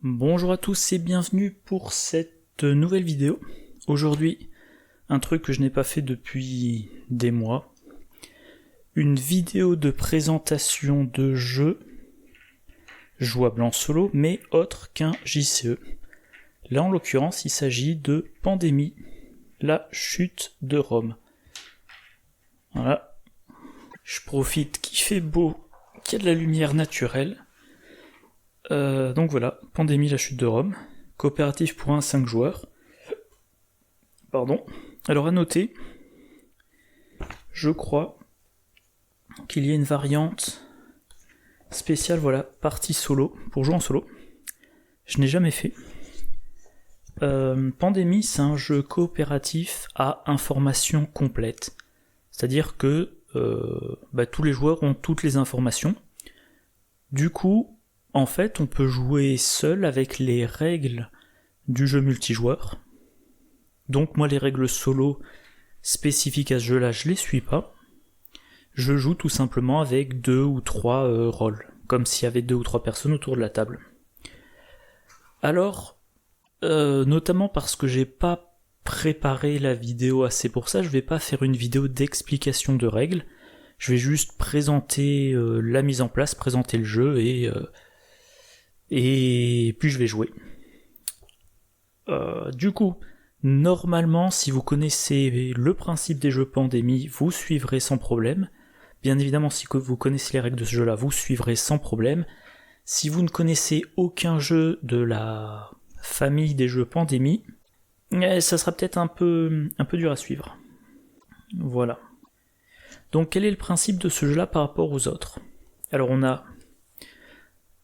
Bonjour à tous et bienvenue pour cette nouvelle vidéo. Aujourd'hui, un truc que je n'ai pas fait depuis des mois. Une vidéo de présentation de jeu jouable en solo, mais autre qu'un JCE. Là, en l'occurrence, il s'agit de Pandémie, la chute de Rome. Voilà. Je profite qu'il fait beau, qu'il y a de la lumière naturelle. Donc voilà, Pandémie, la chute de Rome, coopératif pour 5 joueurs. Pardon. Alors à noter, je crois qu'il y a une variante spéciale, voilà, partie solo, pour jouer en solo. Je n'ai jamais fait. Pandémie, c'est un jeu coopératif à information complète. C'est-à-dire que tous les joueurs ont toutes les informations. Du coup, en fait, on peut jouer seul avec les règles du jeu multijoueur. Donc moi, les règles solo spécifiques à ce jeu-là, je les suis pas. Je joue tout simplement avec 2 ou 3 rôles, comme s'il y avait 2 ou 3 personnes autour de la table. Alors, notamment parce que j'ai pas préparé la vidéo assez pour ça, je vais pas faire une vidéo d'explication de règles. Je vais juste présenter la mise en place, présenter le jeu et puis je vais jouer. Du coup, normalement, si vous connaissez le principe des jeux Pandémie, vous suivrez sans problème. Bien évidemment, si vous connaissez les règles de ce jeu-là, vous suivrez sans problème. Si vous ne connaissez aucun jeu de la famille des jeux Pandémie, ça sera peut-être un peu dur à suivre. Voilà. Donc quel est le principe de ce jeu-là par rapport aux autres ? Alors on a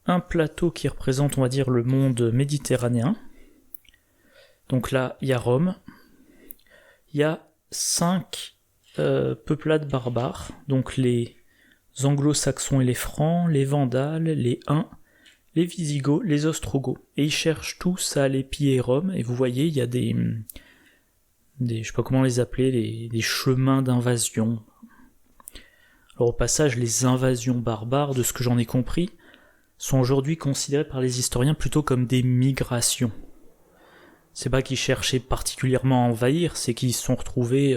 un plateau qui représente, on va dire, le monde méditerranéen. Donc là, il y a Rome. Il y a 5 peuplades barbares, donc les anglo-saxons et les francs, les vandales, les huns, les visigoths, les ostrogoths. Et ils cherchent tous à aller piller Rome, et vous voyez, il y a des je sais pas comment les appeler, des chemins d'invasion. Alors au passage, les invasions barbares, de ce que j'en ai compris, sont aujourd'hui considérées par les historiens plutôt comme des migrations. C'est pas qu'ils cherchaient particulièrement à envahir, c'est qu'ils se sont retrouvés...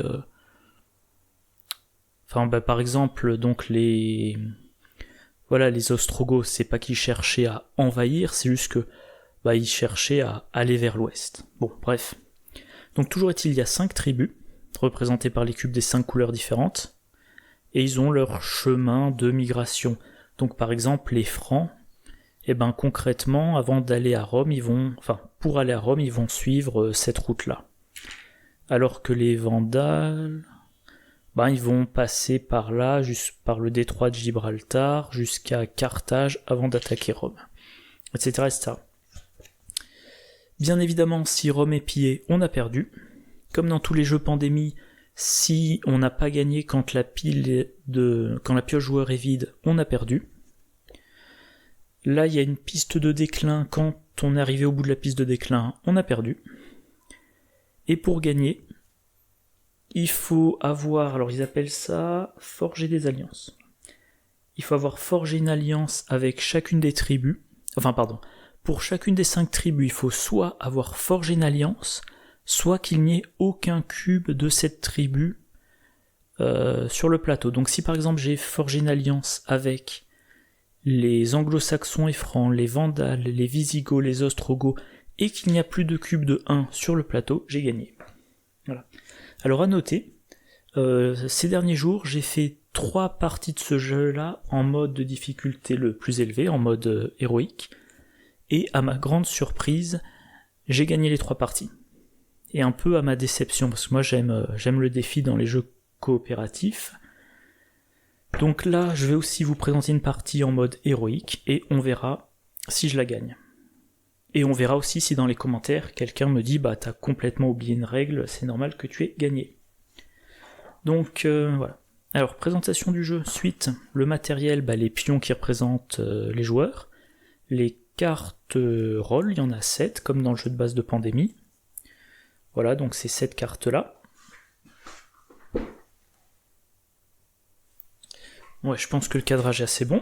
par exemple, donc les Ostrogoths, c'est pas qu'ils cherchaient à envahir, c'est juste que ils cherchaient à aller vers l'ouest. Bon, bref. Donc toujours est-il, il y a 5 tribus, représentées par les cubes des 5 couleurs différentes, et ils ont leur chemin de migration. Donc par exemple, les Francs, concrètement, avant d'aller à Rome, pour aller à Rome, ils vont suivre cette route-là. Alors que les Vandales, ils vont passer par là, juste par le détroit de Gibraltar, jusqu'à Carthage, avant d'attaquer Rome, etc., etc. Bien évidemment, si Rome est pillée, on a perdu. Comme dans tous les jeux Pandémie, si on n'a pas gagné quand la pioche joueur est vide, on a perdu. Là, il y a une piste de déclin. Quand on est arrivé au bout de la piste de déclin, on a perdu. Et pour gagner, il faut avoir, alors ils appellent ça forger des alliances. Il faut avoir forgé une alliance avec chacune des tribus. Pour chacune des 5 tribus, il faut soit avoir forgé une alliance, soit qu'il n'y ait aucun cube de cette tribu sur le plateau. Donc si par exemple j'ai forgé une alliance avec les anglo-saxons et francs, les vandales, les visigoths, les ostrogoths, et qu'il n'y a plus de cube de 1 sur le plateau, j'ai gagné. Voilà. Alors à noter, ces derniers jours, j'ai fait 3 parties de ce jeu-là en mode de difficulté le plus élevé, en mode héroïque, et à ma grande surprise, j'ai gagné les 3 parties. Et un peu à ma déception, parce que moi j'aime le défi dans les jeux coopératifs. Donc là, je vais aussi vous présenter une partie en mode héroïque, et on verra si je la gagne. Et on verra aussi si dans les commentaires, quelqu'un me dit « t'as complètement oublié une règle, c'est normal que tu aies gagné ». Donc voilà. Alors, présentation du jeu. Suite, le matériel, les pions qui représentent les joueurs, les cartes rôle, il y en a 7, comme dans le jeu de base de Pandémie. Voilà, donc c'est cette carte-là. Ouais, je pense que le cadrage est assez bon.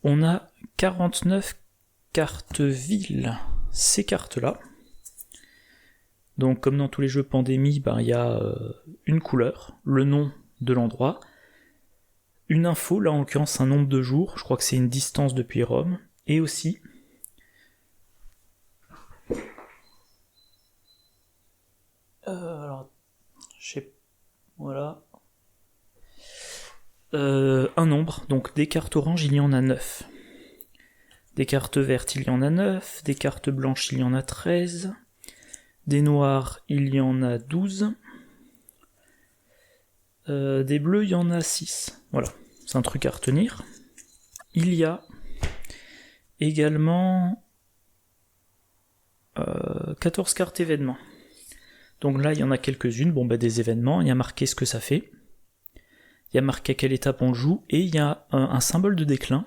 On a 49 carte ville, ces cartes-là. Donc comme dans tous les jeux pandémie, il y a une couleur, le nom de l'endroit, une info, là en l'occurrence un nombre de jours, je crois que c'est une distance depuis Rome, et aussi voilà. Un nombre, donc des cartes oranges, il y en a 9. Des cartes vertes, il y en a 9. Des cartes blanches, il y en a 13. Des noires, il y en a 12. Des bleus, il y en a 6. Voilà, c'est un truc à retenir. Il y a également 14 cartes événements. Donc là, il y en a quelques-unes, des événements, il y a marqué ce que ça fait. Il y a marqué à quelle étape on joue, et il y a un symbole de déclin.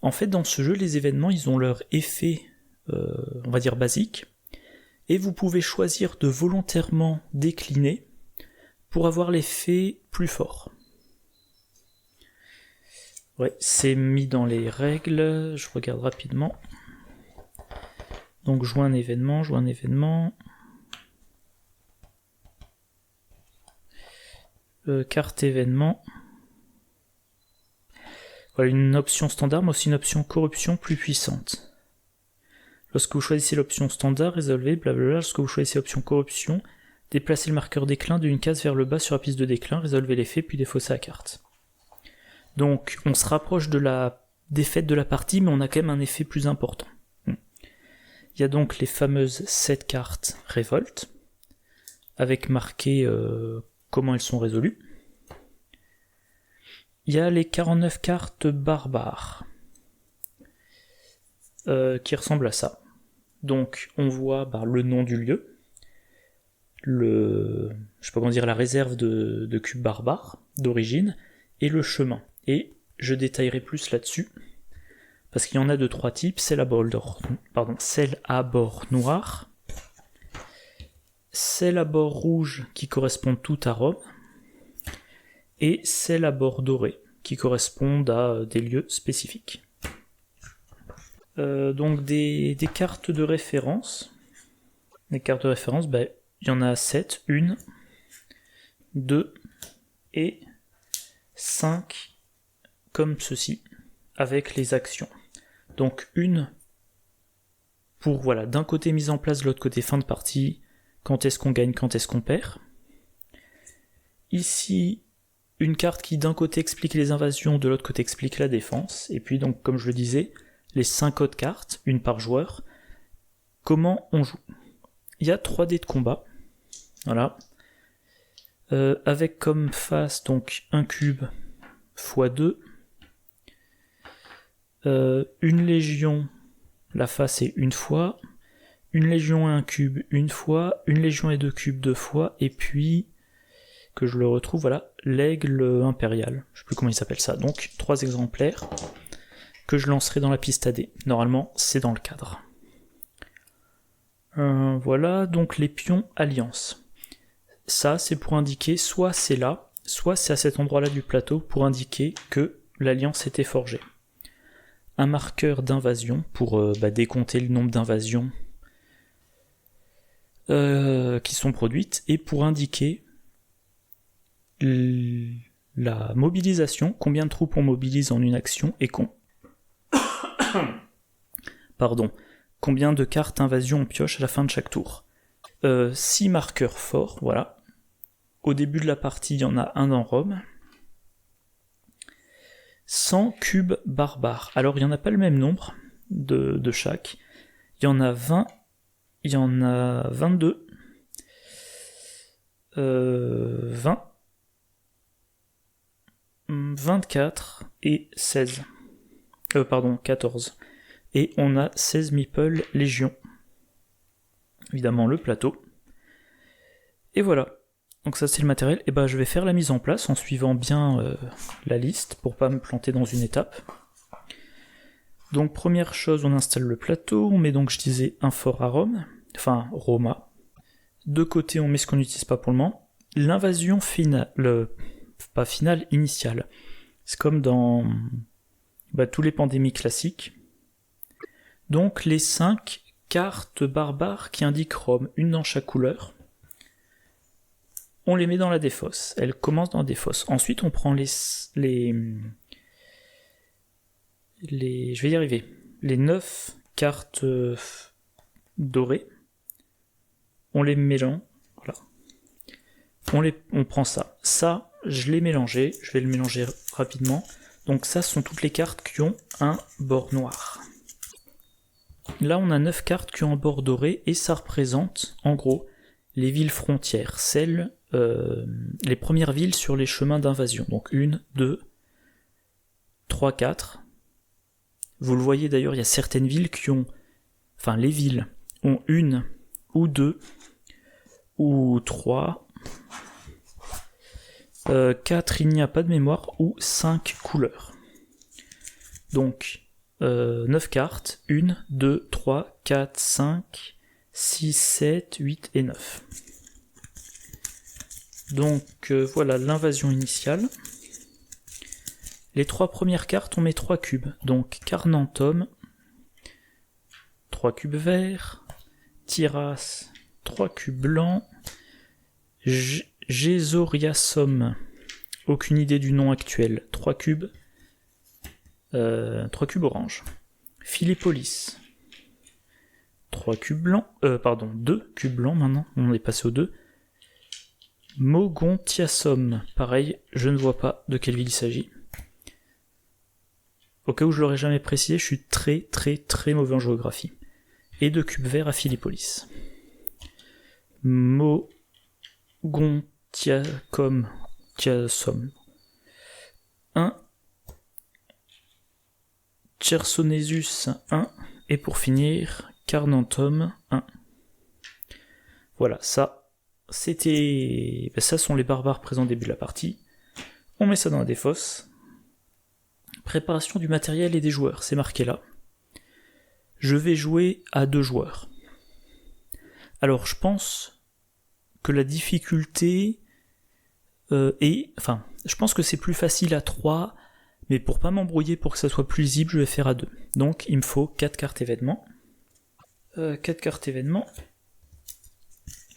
En fait, dans ce jeu, les événements, ils ont leur effet, on va dire, basique, et vous pouvez choisir de volontairement décliner pour avoir l'effet plus fort. Ouais, c'est mis dans les règles, je regarde rapidement. Donc, jouer un événement. Carte événement. Voilà, une option standard, mais aussi une option corruption plus puissante. Lorsque vous choisissez l'option standard, résolvez, blablabla. Lorsque vous choisissez l'option corruption, déplacez le marqueur déclin d'une case vers le bas sur la piste de déclin, résolvez l'effet, puis défaussez la carte. Donc, on se rapproche de la défaite de la partie, mais on a quand même un effet plus important. Il y a donc les fameuses 7 cartes révolte, avec marqué comment elles sont résolues. Il y a les 49 cartes barbares, qui ressemblent à ça. Donc on voit le nom du lieu, la réserve de cubes barbares d'origine, et le chemin. Et je détaillerai plus là-dessus, parce qu'il y en a de 3 types, celle à bord noir, celle à bord rouge qui correspondent toutes à Rome, et celles à bord doré, qui correspondent à des lieux spécifiques. Donc des cartes de référence. Les cartes de référence, il y en a 7, 1, 2 et 5, comme ceci, avec les actions. Donc une pour, d'un côté mise en place, de l'autre côté fin de partie, quand est-ce qu'on gagne, quand est-ce qu'on perd. Ici, une carte qui d'un côté explique les invasions, de l'autre côté explique la défense, et puis donc comme je le disais, les 5 autres cartes, une par joueur. Comment on joue ? Il y a 3 dés de combat, voilà, avec comme face donc un cube x2, une légion, la face est une fois, une légion et un cube une fois, une légion et 2 cubes 2 fois, et puis que je le retrouve, l'aigle impérial, je sais plus comment il s'appelle ça, donc 3 exemplaires que je lancerai dans la piste à dés. Normalement, c'est dans le cadre. Voilà, donc les pions alliance. Ça, c'est pour indiquer, soit c'est là, soit c'est à cet endroit-là du plateau, pour indiquer que l'alliance était forgée. Un marqueur d'invasion, pour décompter le nombre d'invasions qui sont produites, et pour indiquer la mobilisation, combien de troupes on mobilise en une action, et combien de cartes invasion on pioche à la fin de chaque tour. 6 marqueurs forts, voilà. Au début de la partie, il y en a un dans Rome. 100 cubes barbares. Alors, il n'y en a pas le même nombre de chaque. Il y en a 20, il y en a 22, 20, 24 et 16. 14. Et on a 16 meeples légion. Évidemment le plateau. Et voilà. Donc ça c'est le matériel. Et je vais faire la mise en place en suivant bien la liste pour pas me planter dans une étape. Donc première chose, on installe le plateau. On met donc, je disais, un fort à Rome. Enfin, Roma. De côté, on met ce qu'on n'utilise pas pour le moment. L'invasion finale. Pas finale, initiale. C'est comme dans tous les pandémies classiques. Donc les 5 cartes barbares qui indiquent Rome, une dans chaque couleur, on les met dans la défausse. Elles commencent dans la défausse. Ensuite, on prend je vais y arriver. Les 9 cartes dorées. On les mélange. Voilà. On prend ça. Ça, je l'ai mélangé. Je vais le mélanger rapidement. Donc ça, ce sont toutes les cartes qui ont un bord noir. Là, on a 9 cartes qui ont un bord doré et ça représente, en gros, les villes frontières, les premières villes sur les chemins d'invasion. Donc 1, 2, 3, 4. Vous le voyez d'ailleurs, il y a certaines villes qui ont... Enfin, les villes ont 1 ou 2 ou 3, 4, il n'y a pas de mémoire, ou 5 couleurs. Donc, 9 cartes, 1, 2, 3, 4, 5, 6, 7, 8 et 9. Donc voilà l'invasion initiale. Les 3 premières cartes, on met 3 cubes. Donc Carnantum, 3 cubes verts, Tiras, 3 cubes blancs, Gésoriasum, aucune idée du nom actuel, 3 cubes orange. Philippolis, 2 cubes blancs maintenant, on est passé aux 2. Mogontiasum, pareil, je ne vois pas de quelle ville il s'agit. Au cas où je l'aurais jamais précisé, je suis très mauvais en géographie. Et 2 cubes verts à Philippolis. Mogontiasum. 1. Chersonesus 1. Et pour finir, Carnantum 1. Voilà, ça sont les barbares présents au début de la partie. On met ça dans la défausse. Préparation du matériel et des joueurs, c'est marqué là. Je vais jouer à 2 joueurs. Alors je pense que la difficulté je pense que c'est plus facile à 3, mais pour pas m'embrouiller, pour que ça soit plus lisible, je vais faire à 2. Donc il me faut 4 cartes événements. 4 cartes événements.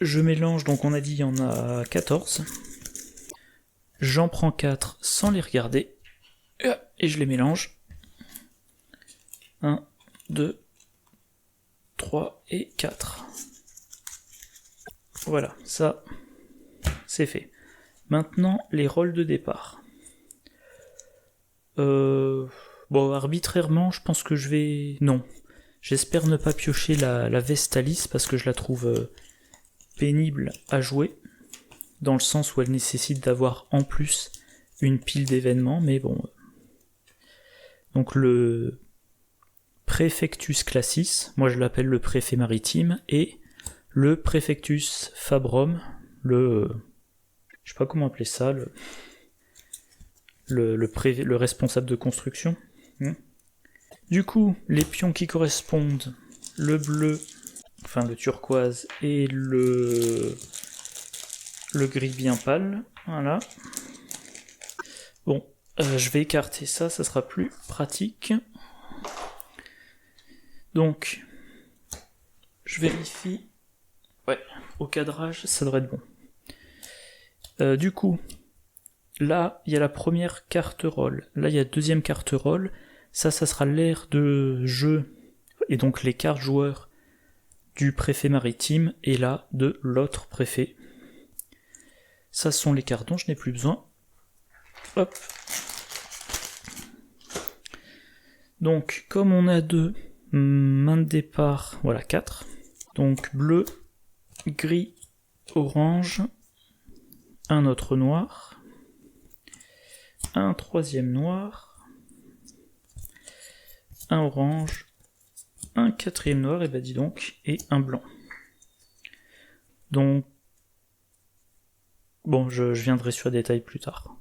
Je mélange, donc on a dit il y en a 14. J'en prends 4 sans les regarder. Et je les mélange. 1, 2, 3 et 4. Voilà, ça, c'est fait. Maintenant, les rôles de départ. Arbitrairement, je pense que je vais... Non. J'espère ne pas piocher la Vestalis, parce que je la trouve pénible à jouer, dans le sens où elle nécessite d'avoir en plus une pile d'événements, mais bon... Donc le Praefectus Classis, moi je l'appelle le préfet maritime, et le Praefectus Fabrum, je sais pas comment appeler ça, le responsable de construction. Du coup, les pions qui correspondent, le bleu, enfin le turquoise, et le gris bien pâle, voilà. Bon, je vais écarter ça, ça sera plus pratique. Donc, je vérifie. Ouais, au cadrage, ça devrait être bon. Du coup, là, il y a la première carte rôle. Là, il y a la deuxième carte rôle. Ça sera l'aire de jeu, et donc les cartes joueurs du préfet maritime, et là, de l'autre préfet. Ça sont les cartes dont je n'ai plus besoin. Hop. Donc, comme on a 2 mains de départ, voilà 4. Donc bleu, gris, orange, un autre noir, un troisième noir, un orange, un quatrième noir, et bah dis donc, et un blanc. Donc, bon, je viendrai sur les détails plus tard.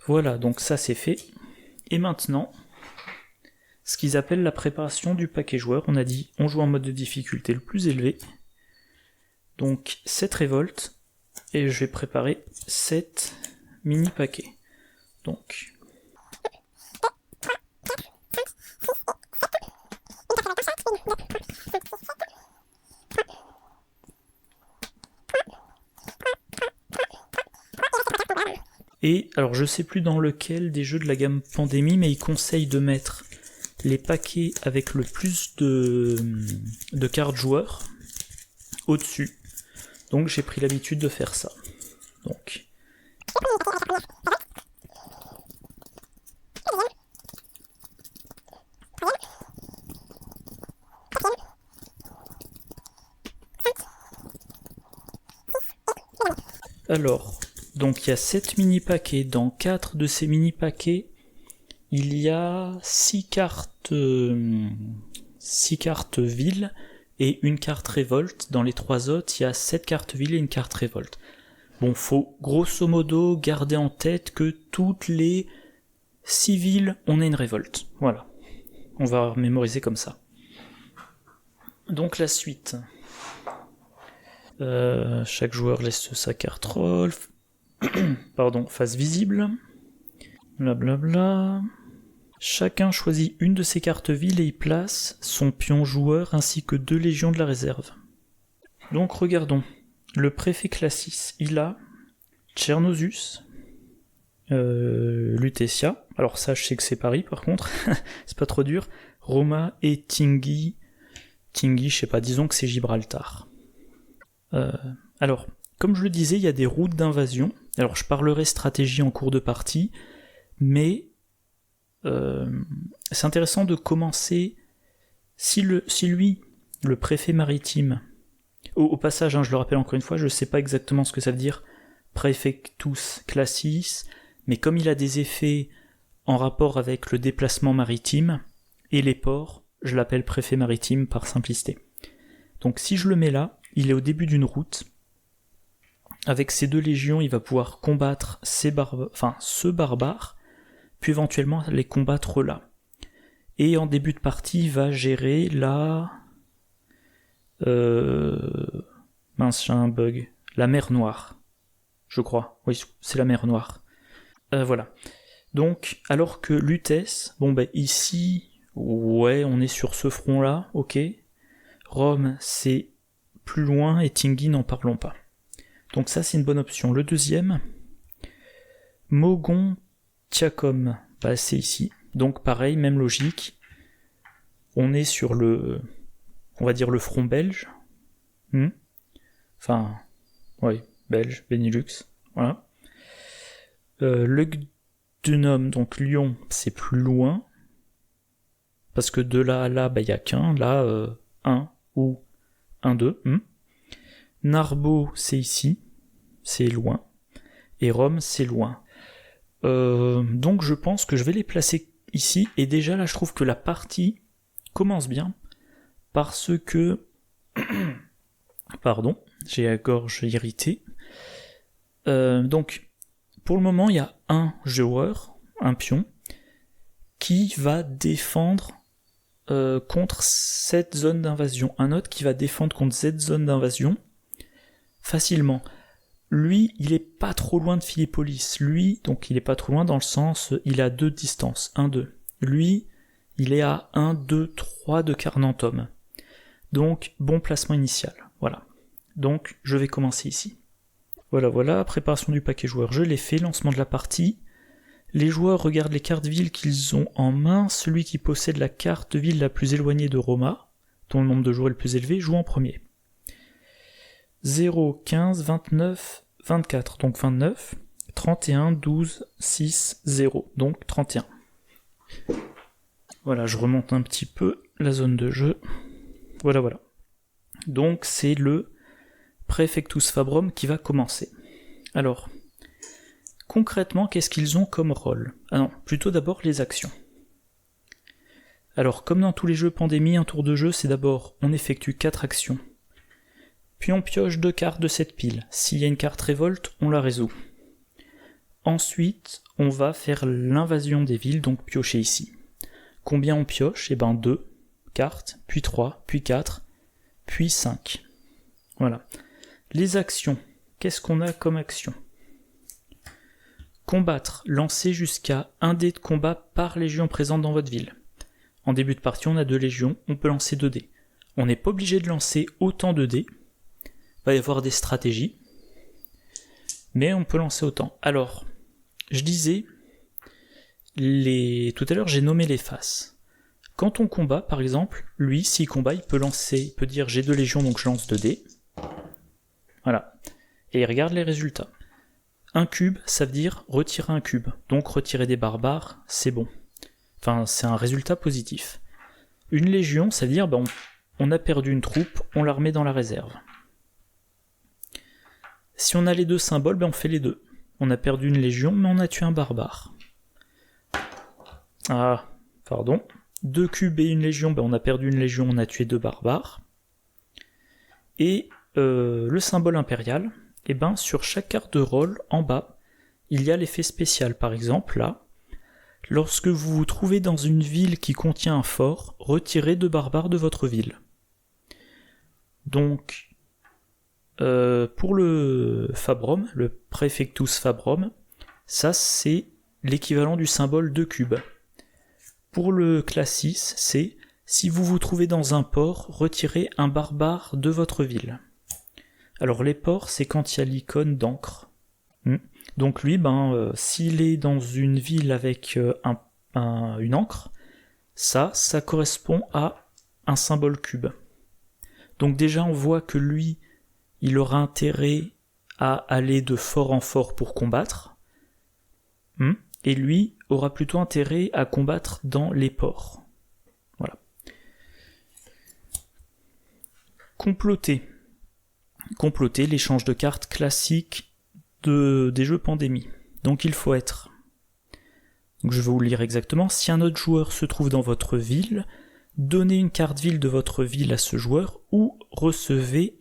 Voilà, donc ça c'est fait. Et maintenant, ce qu'ils appellent la préparation du paquet joueur. On a dit, on joue en mode de difficulté le plus élevé. Donc 7 révoltes, et je vais préparer 7 mini paquets. Donc... Et alors je sais plus dans lequel des jeux de la gamme Pandémie, mais il conseille de mettre les paquets avec le plus de cartes joueurs au-dessus. Donc j'ai pris l'habitude de faire ça. Donc. Alors, donc il y a 7 mini-paquets. Dans 4 de ces mini-paquets, il y a 6 cartes villes et une carte révolte. Dans les 3 autres, il y a 7 cartes villes et une carte révolte. Bon, faut grosso modo garder en tête que toutes les 6 villes, on a une révolte. Voilà. On va mémoriser comme ça. Donc la suite. Chaque joueur laisse sa carte roll. Pardon, face visible. Blablabla. Chacun choisit une de ses cartes villes et y place son pion joueur ainsi que 2 légions de la réserve. Donc regardons. Le préfet Classis, il a Tchernosus, Lutetia. Alors ça, je sais que c'est Paris par contre. C'est pas trop dur. Roma et Tingui. Tingui, je sais pas, disons que c'est Gibraltar. Alors, comme je le disais, il y a des routes d'invasion. Alors, je parlerai stratégie en cours de partie, mais c'est intéressant de commencer. Si lui, le préfet maritime, au passage, hein, je le rappelle encore une fois, je sais pas exactement ce que ça veut dire, Praefectus Classis, mais comme il a des effets en rapport avec le déplacement maritime et les ports, je l'appelle préfet maritime par simplicité. Donc si je le mets là, il est au début d'une route. Avec ses 2 légions, il va pouvoir combattre ce barbare, puis éventuellement les combattre là. Et en début de partie, il va gérer la... Mince, j'ai un bug. La mer Noire, je crois. Oui, c'est la mer Noire. Voilà. Donc, alors que Lutèce, bon ben ici, ouais, on est sur ce front-là, ok. Rome, c'est plus loin, et Tingui, n'en parlons pas. Donc ça, c'est une bonne option. Le deuxième, Mogon Tiacom, bah c'est ici. Donc pareil, même logique. On est sur on va dire le front belge. Enfin, oui, belge, Benelux, voilà. Lugdunum, donc Lyon, c'est plus loin. Parce que de là à là, bah, y a qu'un. Là, 1 ou 1, 2. Narbo, c'est ici. C'est loin. Et Rome, c'est loin. Donc je pense que je vais les placer ici. Et déjà là, je trouve que la partie commence bien. Parce que... Pardon, j'ai la gorge irritée. Donc, pour le moment, il y a un joueur, un pion, qui va défendre contre cette zone d'invasion. Un autre qui va défendre contre cette zone d'invasion facilement. Lui, il est pas trop loin de Philippolis. Lui, donc il est pas trop loin dans le sens, il est à 2 de distance. 1, 2. Lui, il est à 1, 2, 3 de Carnantum. Donc, bon placement initial. Voilà. Donc, je vais commencer ici. Voilà, préparation du paquet joueur, je l'ai fait, lancement de la partie. Les joueurs regardent les cartes villes qu'ils ont en main. Celui qui possède la carte ville la plus éloignée de Roma, dont le nombre de joueurs est le plus élevé, joue en premier. 0, 15, 29, 24, donc 29, 31, 12, 6, 0, donc 31. Voilà, je remonte un petit peu la zone de jeu. Voilà. Donc c'est le Praefectus Fabrum qui va commencer. Alors, concrètement, qu'est-ce qu'ils ont comme rôle ? Ah non, plutôt d'abord les actions. Alors, comme dans tous les jeux Pandémie, un tour de jeu, c'est d'abord, on effectue 4 actions. Puis on pioche 2 cartes de cette pile. S'il y a une carte révolte, on la résout. Ensuite, on va faire l'invasion des villes, donc piocher ici. Combien on pioche ? Eh ben 2 cartes, puis 3, puis 4, puis 5. Voilà. Les actions. Qu'est-ce qu'on a comme action ? Combattre. Lancer jusqu'à 1 dé de combat par légion présente dans votre ville. En début de partie, on a 2 légions, on peut lancer 2 dés. On n'est pas obligé de lancer autant de dés. Il va y avoir des stratégies. Mais on peut lancer autant. Alors, je disais, tout à l'heure j'ai nommé les faces. Quand on combat, par exemple, lui, s'il combat, il peut dire j'ai 2 légions, donc je lance 2 dés. Voilà. Et il regarde les résultats. Un cube, ça veut dire retirer un cube. Donc retirer des barbares, c'est bon. Enfin, c'est un résultat positif. Une légion, ça veut dire on a perdu une troupe, on la remet dans la réserve. Si on a les 2 symboles, on fait les 2. On a perdu une légion, mais on a tué un barbare. Ah, pardon. 2 cubes et une légion, on a perdu une légion, on a tué 2 barbares. Et le symbole impérial, sur chaque carte de rôle, en bas, il y a l'effet spécial. Par exemple, là, lorsque vous vous trouvez dans une ville qui contient un fort, retirez 2 barbares de votre ville. Donc, pour le Fabrum, le Praefectus Fabrum, ça c'est l'équivalent du symbole 2 cubes. Pour le Classis, c'est si vous vous trouvez dans un port, retirez un barbare de votre ville. Alors les ports, c'est quand il y a l'icône d'encre. Donc lui, s'il est dans une ville avec une encre, ça correspond à un symbole cube. Donc déjà, on voit que lui, il aura intérêt à aller de fort en fort pour combattre, et lui aura plutôt intérêt à combattre dans les ports. Voilà. Comploter, l'échange de cartes classique des jeux Pandémie. Donc il faut être... Donc je vais vous le lire exactement. Si un autre joueur se trouve dans votre ville, donnez une carte ville de votre ville à ce joueur ou recevez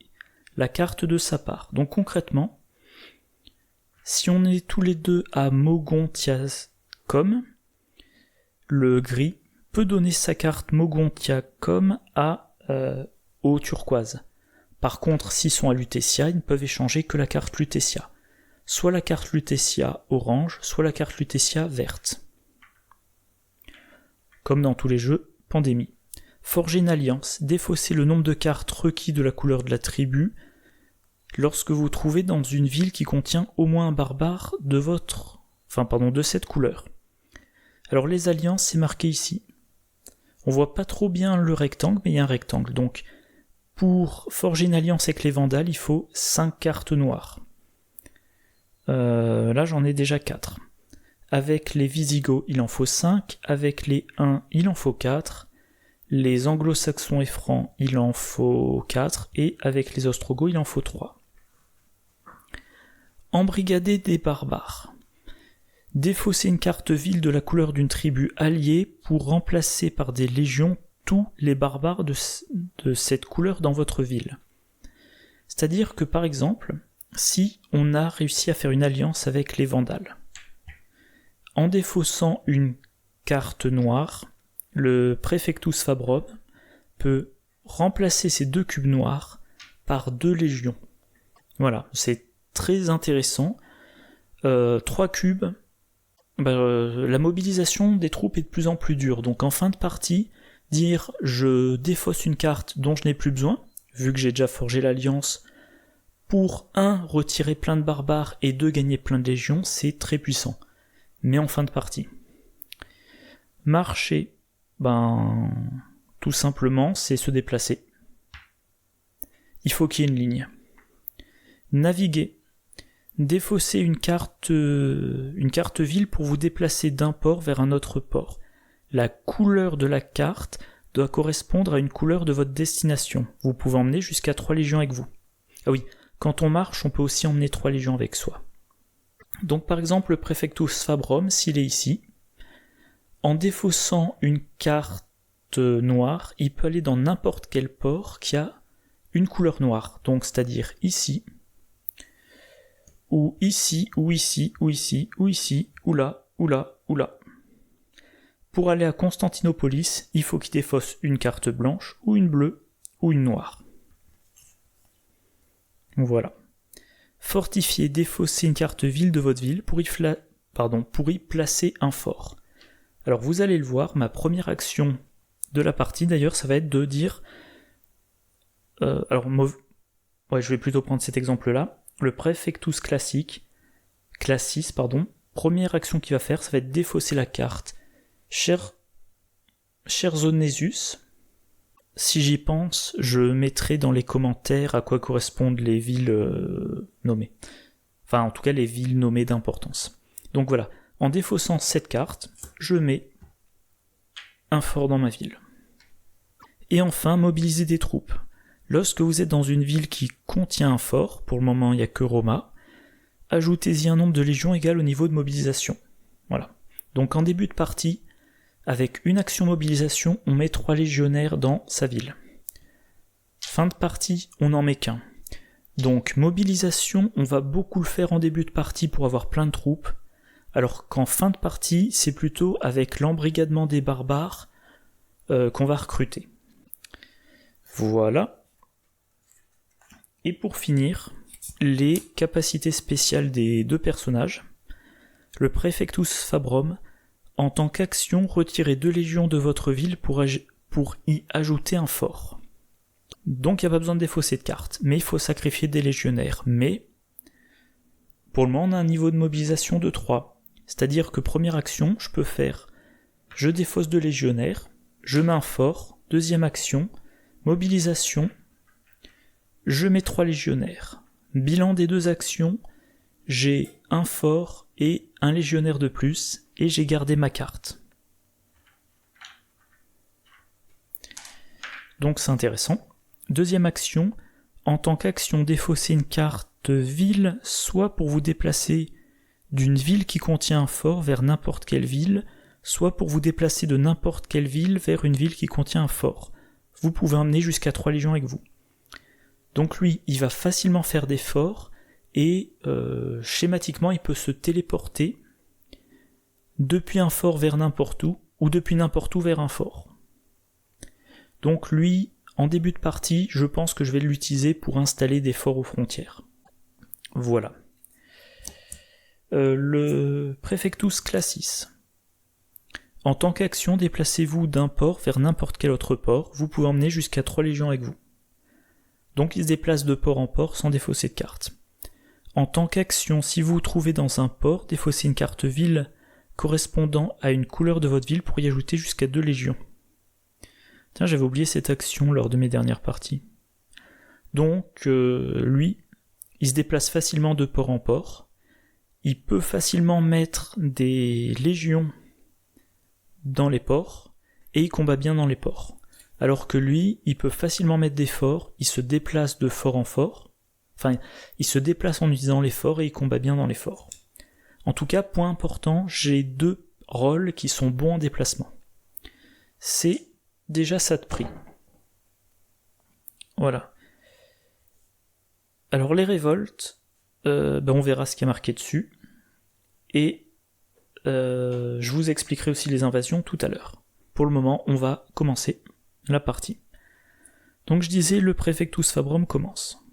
la carte de sa part. Donc concrètement, si on est tous les deux à Mogontiacum, le gris peut donner sa carte Mogontiacum au turquoise. Par contre, s'ils sont à Lutetia, ils ne peuvent échanger que la carte Lutetia. Soit la carte Lutetia orange, soit la carte Lutetia verte. Comme dans tous les jeux Pandémie. Forger une alliance, défausser le nombre de cartes requis de la couleur de la tribu lorsque vous vous trouvez dans une ville qui contient au moins un barbare de cette couleur. Alors les alliances, c'est marqué ici. On voit pas trop bien le rectangle, mais il y a un rectangle. Donc pour forger une alliance avec les Vandales, il faut 5 cartes noires. Là j'en ai déjà 4. Avec les Visigoths, il en faut 5. Avec les Huns, il en faut 4. Les Anglo-Saxons et Francs, il en faut 4. Et avec les Ostrogoths, il en faut 3. Embrigader des barbares. Défausser une carte ville de la couleur d'une tribu alliée pour remplacer par des légions tous les barbares de cette couleur dans votre ville. C'est-à-dire que par exemple, si on a réussi à faire une alliance avec les Vandales, en défaussant une carte noire, le Praefectus Fabrum peut remplacer ces 2 cubes noirs par 2 légions. Voilà, c'est très intéressant. 3 cubes, la mobilisation des troupes est de plus en plus dure. Donc en fin de partie, dire je défausse une carte dont je n'ai plus besoin, vu que j'ai déjà forgé l'alliance, pour 1 retirer plein de barbares et 2 gagner plein de légions, c'est très puissant. Mais en fin de partie. Marcher, tout simplement, c'est se déplacer. Il faut qu'il y ait une ligne. Naviguer. Défausser une carte ville pour vous déplacer d'un port vers un autre port. La couleur de la carte doit correspondre à une couleur de votre destination. Vous pouvez emmener jusqu'à 3 légions avec vous. Ah oui, quand on marche, on peut aussi emmener 3 légions avec soi. Donc par exemple, le Praefectus Fabrum, s'il est ici, en défaussant une carte noire, il peut aller dans n'importe quel port qui a une couleur noire. Donc c'est-à-dire ici, ou ici, ou ici, ou ici, ou ici, ou là, ou là, ou là. Pour aller à Constantinopolis, il faut qu'il défausse une carte blanche, ou une bleue, ou une noire. Voilà. Fortifier, défausser une carte ville de votre ville pour y placer un fort. Alors vous allez le voir, ma première action de la partie d'ailleurs, ça va être de dire... je vais plutôt prendre cet exemple-là. Le Praefectus Classis, première action qu'il va faire, ça va être défausser la carte. Cher Zonésus, si j'y pense, je mettrai dans les commentaires à quoi correspondent les villes nommées. Enfin, en tout cas, les villes nommées d'importance. Donc voilà, en défaussant cette carte, je mets un fort dans ma ville. Et enfin, mobiliser des troupes. Lorsque vous êtes dans une ville qui contient un fort, pour le moment il n'y a que Roma, ajoutez-y un nombre de légions égal au niveau de mobilisation. Voilà. Donc en début de partie, avec une action mobilisation, on met 3 légionnaires dans sa ville. Fin de partie, on n'en met qu'un. Donc mobilisation, on va beaucoup le faire en début de partie pour avoir plein de troupes, alors qu'en fin de partie, c'est plutôt avec l'embrigadement des barbares qu'on va recruter. Voilà. Et pour finir, les capacités spéciales des 2 personnages. Le Praefectus Fabrum, en tant qu'action, retirez 2 légions de votre ville pour y ajouter un fort. Donc il n'y a pas besoin de défausser de carte, mais il faut sacrifier des légionnaires. Mais, pour le moment, on a un niveau de mobilisation de 3. C'est-à-dire que première action, je peux faire, je défausse 2 légionnaires, je mets un fort, deuxième action, mobilisation, je mets 3 légionnaires. Bilan des 2 actions, j'ai un fort et un légionnaire de plus, et j'ai gardé ma carte. Donc c'est intéressant. Deuxième action, en tant qu'action, défausser une carte ville, soit pour vous déplacer d'une ville qui contient un fort vers n'importe quelle ville, soit pour vous déplacer de n'importe quelle ville vers une ville qui contient un fort. Vous pouvez emmener jusqu'à 3 légions avec vous. Donc lui, il va facilement faire des forts, et schématiquement, il peut se téléporter depuis un fort vers n'importe où, ou depuis n'importe où vers un fort. Donc lui, en début de partie, je pense que je vais l'utiliser pour installer des forts aux frontières. Voilà. Le Praefectus Classis. En tant qu'action, déplacez-vous d'un port vers n'importe quel autre port, vous pouvez emmener jusqu'à 3 légions avec vous. Donc il se déplace de port en port sans défausser de carte. En tant qu'action, si vous vous trouvez dans un port, défaussez une carte ville correspondant à une couleur de votre ville pour y ajouter jusqu'à 2 légions. Tiens, j'avais oublié cette action lors de mes dernières parties. Donc, lui, il se déplace facilement de port en port. Il peut facilement mettre des légions dans les ports, et il combat bien dans les ports. Alors que lui, il peut facilement mettre des forts, il se déplace de fort en fort, enfin, il se déplace en utilisant les forts et il combat bien dans les forts. En tout cas, point important, j'ai 2 rôles qui sont bons en déplacement. C'est déjà ça de prix. Voilà. Alors les révoltes, on verra ce qui est marqué dessus. Et je vous expliquerai aussi les invasions tout à l'heure. Pour le moment, on va commencer la partie. Donc je disais, le Praefectus Fabrum commence.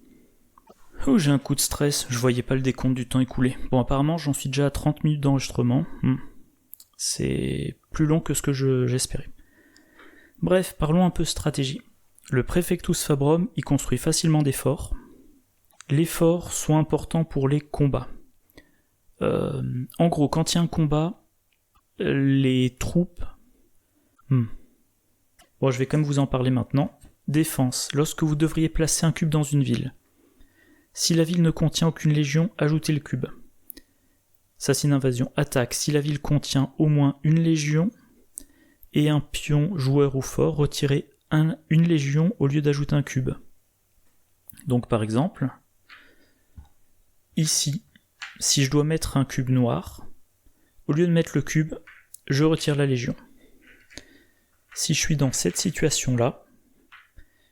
Oh, j'ai un coup de stress, je voyais pas le décompte du temps écoulé. Bon, apparemment, j'en suis déjà à 30 minutes d'enregistrement. C'est plus long que ce que j'espérais. Bref, parlons un peu stratégie. Le Praefectus Fabrum, il construit facilement des forts. Les forts sont importants pour les combats. En gros, quand il y a un combat, les troupes... Bon, je vais quand même vous en parler maintenant. Défense. Lorsque vous devriez placer un cube dans une ville. Si la ville ne contient aucune légion, ajoutez le cube. Ça, c'est une invasion. Attaque. Si la ville contient au moins une légion et un pion, joueur ou fort, retirez une légion au lieu d'ajouter un cube. Donc, par exemple, ici, si je dois mettre un cube noir, au lieu de mettre le cube, je retire la légion. Si je suis dans cette situation-là,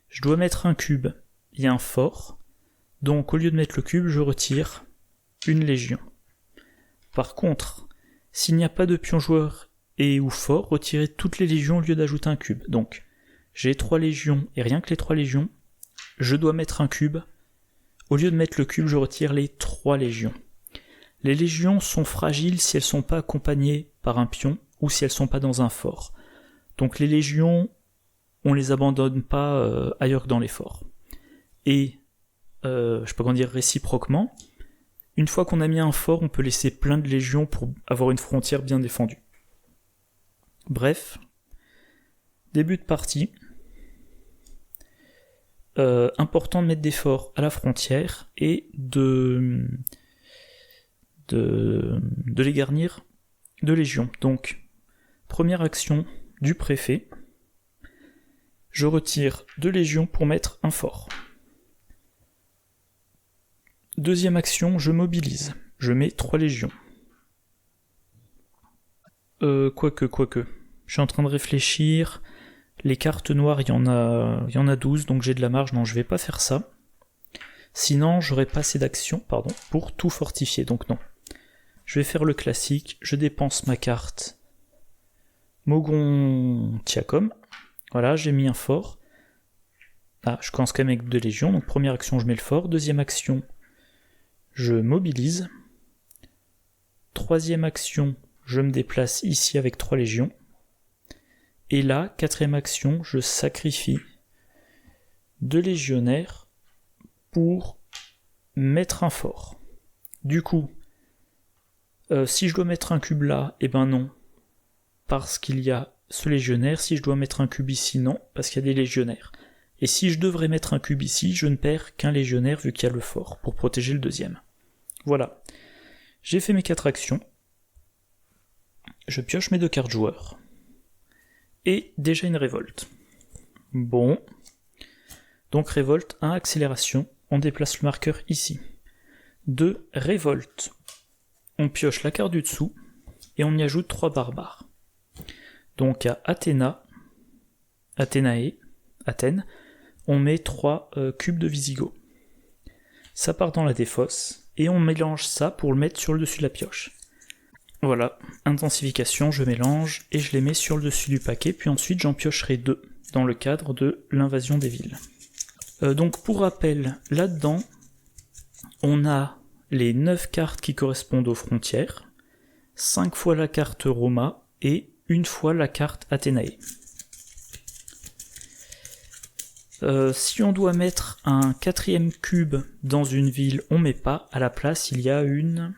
je dois mettre un cube et un fort, donc au lieu de mettre le cube, je retire une légion. Par contre, s'il n'y a pas de pion joueur et ou fort, retirez toutes les légions au lieu d'ajouter un cube. Donc, j'ai 3 légions, et rien que les 3 légions, je dois mettre un cube. Au lieu de mettre le cube, je retire les 3 légions. Les légions sont fragiles si elles ne sont pas accompagnées par un pion, ou si elles ne sont pas dans un fort. Donc les légions, on les abandonne pas ailleurs que dans les forts. Et, je peux pas dire réciproquement, Une fois qu'on a mis un fort, on peut laisser plein de légions pour avoir une frontière bien défendue. Bref, début de partie. Important de mettre des forts à la frontière et de les garnir de légions. Donc, première action du préfet, je retire 2 légions pour mettre un fort. Deuxième action, je mobilise, je mets 3 légions. Quoique. Je suis en train de réfléchir. Les cartes noires, il y en a 12, donc j'ai de la marge. Non, je vais pas faire ça. Sinon, j'aurais pas assez d'actions, pour tout fortifier, donc non. Je vais faire le classique, je dépense ma carte Mogon Tiacom. Voilà, j'ai mis un fort. Ah, je commence quand même avec 2 légions, donc première action, je mets le fort. Deuxième action, je mobilise. Troisième action, je me déplace ici avec 3 légions. Et là, quatrième action, je sacrifie 2 légionnaires pour mettre un fort. Du coup, si je dois mettre un cube là, eh ben non, parce qu'il y a ce légionnaire. Si je dois mettre un cube ici, non, parce qu'il y a des légionnaires. Et si je devrais mettre un cube ici, je ne perds qu'un légionnaire vu qu'il y a le fort, pour protéger le deuxième. Voilà. J'ai fait mes 4 actions. Je pioche mes 2 cartes joueurs. Et déjà une révolte. Bon. Donc révolte, 1, accélération. On déplace le marqueur ici. 2, révolte. On pioche la carte du dessous. Et on y ajoute 3 barbares. Donc à Athènes, on met 3 cubes de Visigoth. Ça part dans la défausse. Et on mélange ça pour le mettre sur le dessus de la pioche. Voilà, intensification, je mélange et je les mets sur le dessus du paquet, puis ensuite j'en piocherai 2 dans le cadre de l'invasion des villes. Donc pour rappel, là-dedans, on a les 9 cartes qui correspondent aux frontières, 5 fois la carte Roma et 1 fois la carte Athénae. Si on doit mettre un 4e cube dans une ville, on met pas, à la place il y a une...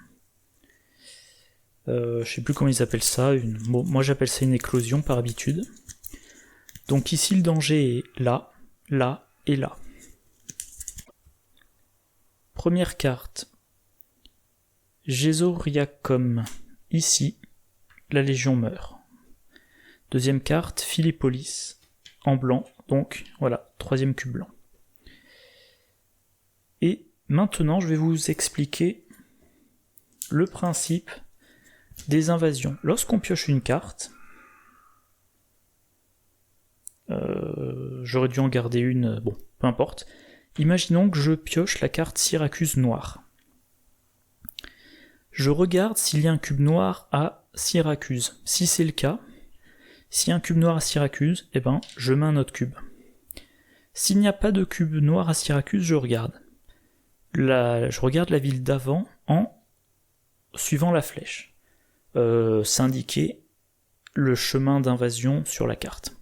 je sais plus comment ils appellent ça, moi j'appelle ça une éclosion par habitude. Donc ici le danger est là, là et là. Première carte, Gésoriacum, ici, la Légion meurt. Deuxième carte, Philippolis, en blanc, donc voilà, 3e cube blanc. Et maintenant je vais vous expliquer le principe des invasions. Lorsqu'on pioche une carte, j'aurais dû en garder une, bon, peu importe. Imaginons que je pioche la carte Syracuse noire. Je regarde s'il y a un cube noir à Syracuse. Si c'est le cas, s'il y a un cube noir à Syracuse, eh ben, je mets un autre cube. S'il n'y a pas de cube noir à Syracuse, je regarde. Je regarde la ville d'avant en suivant la flèche. S'indiquer le chemin d'invasion sur la carte.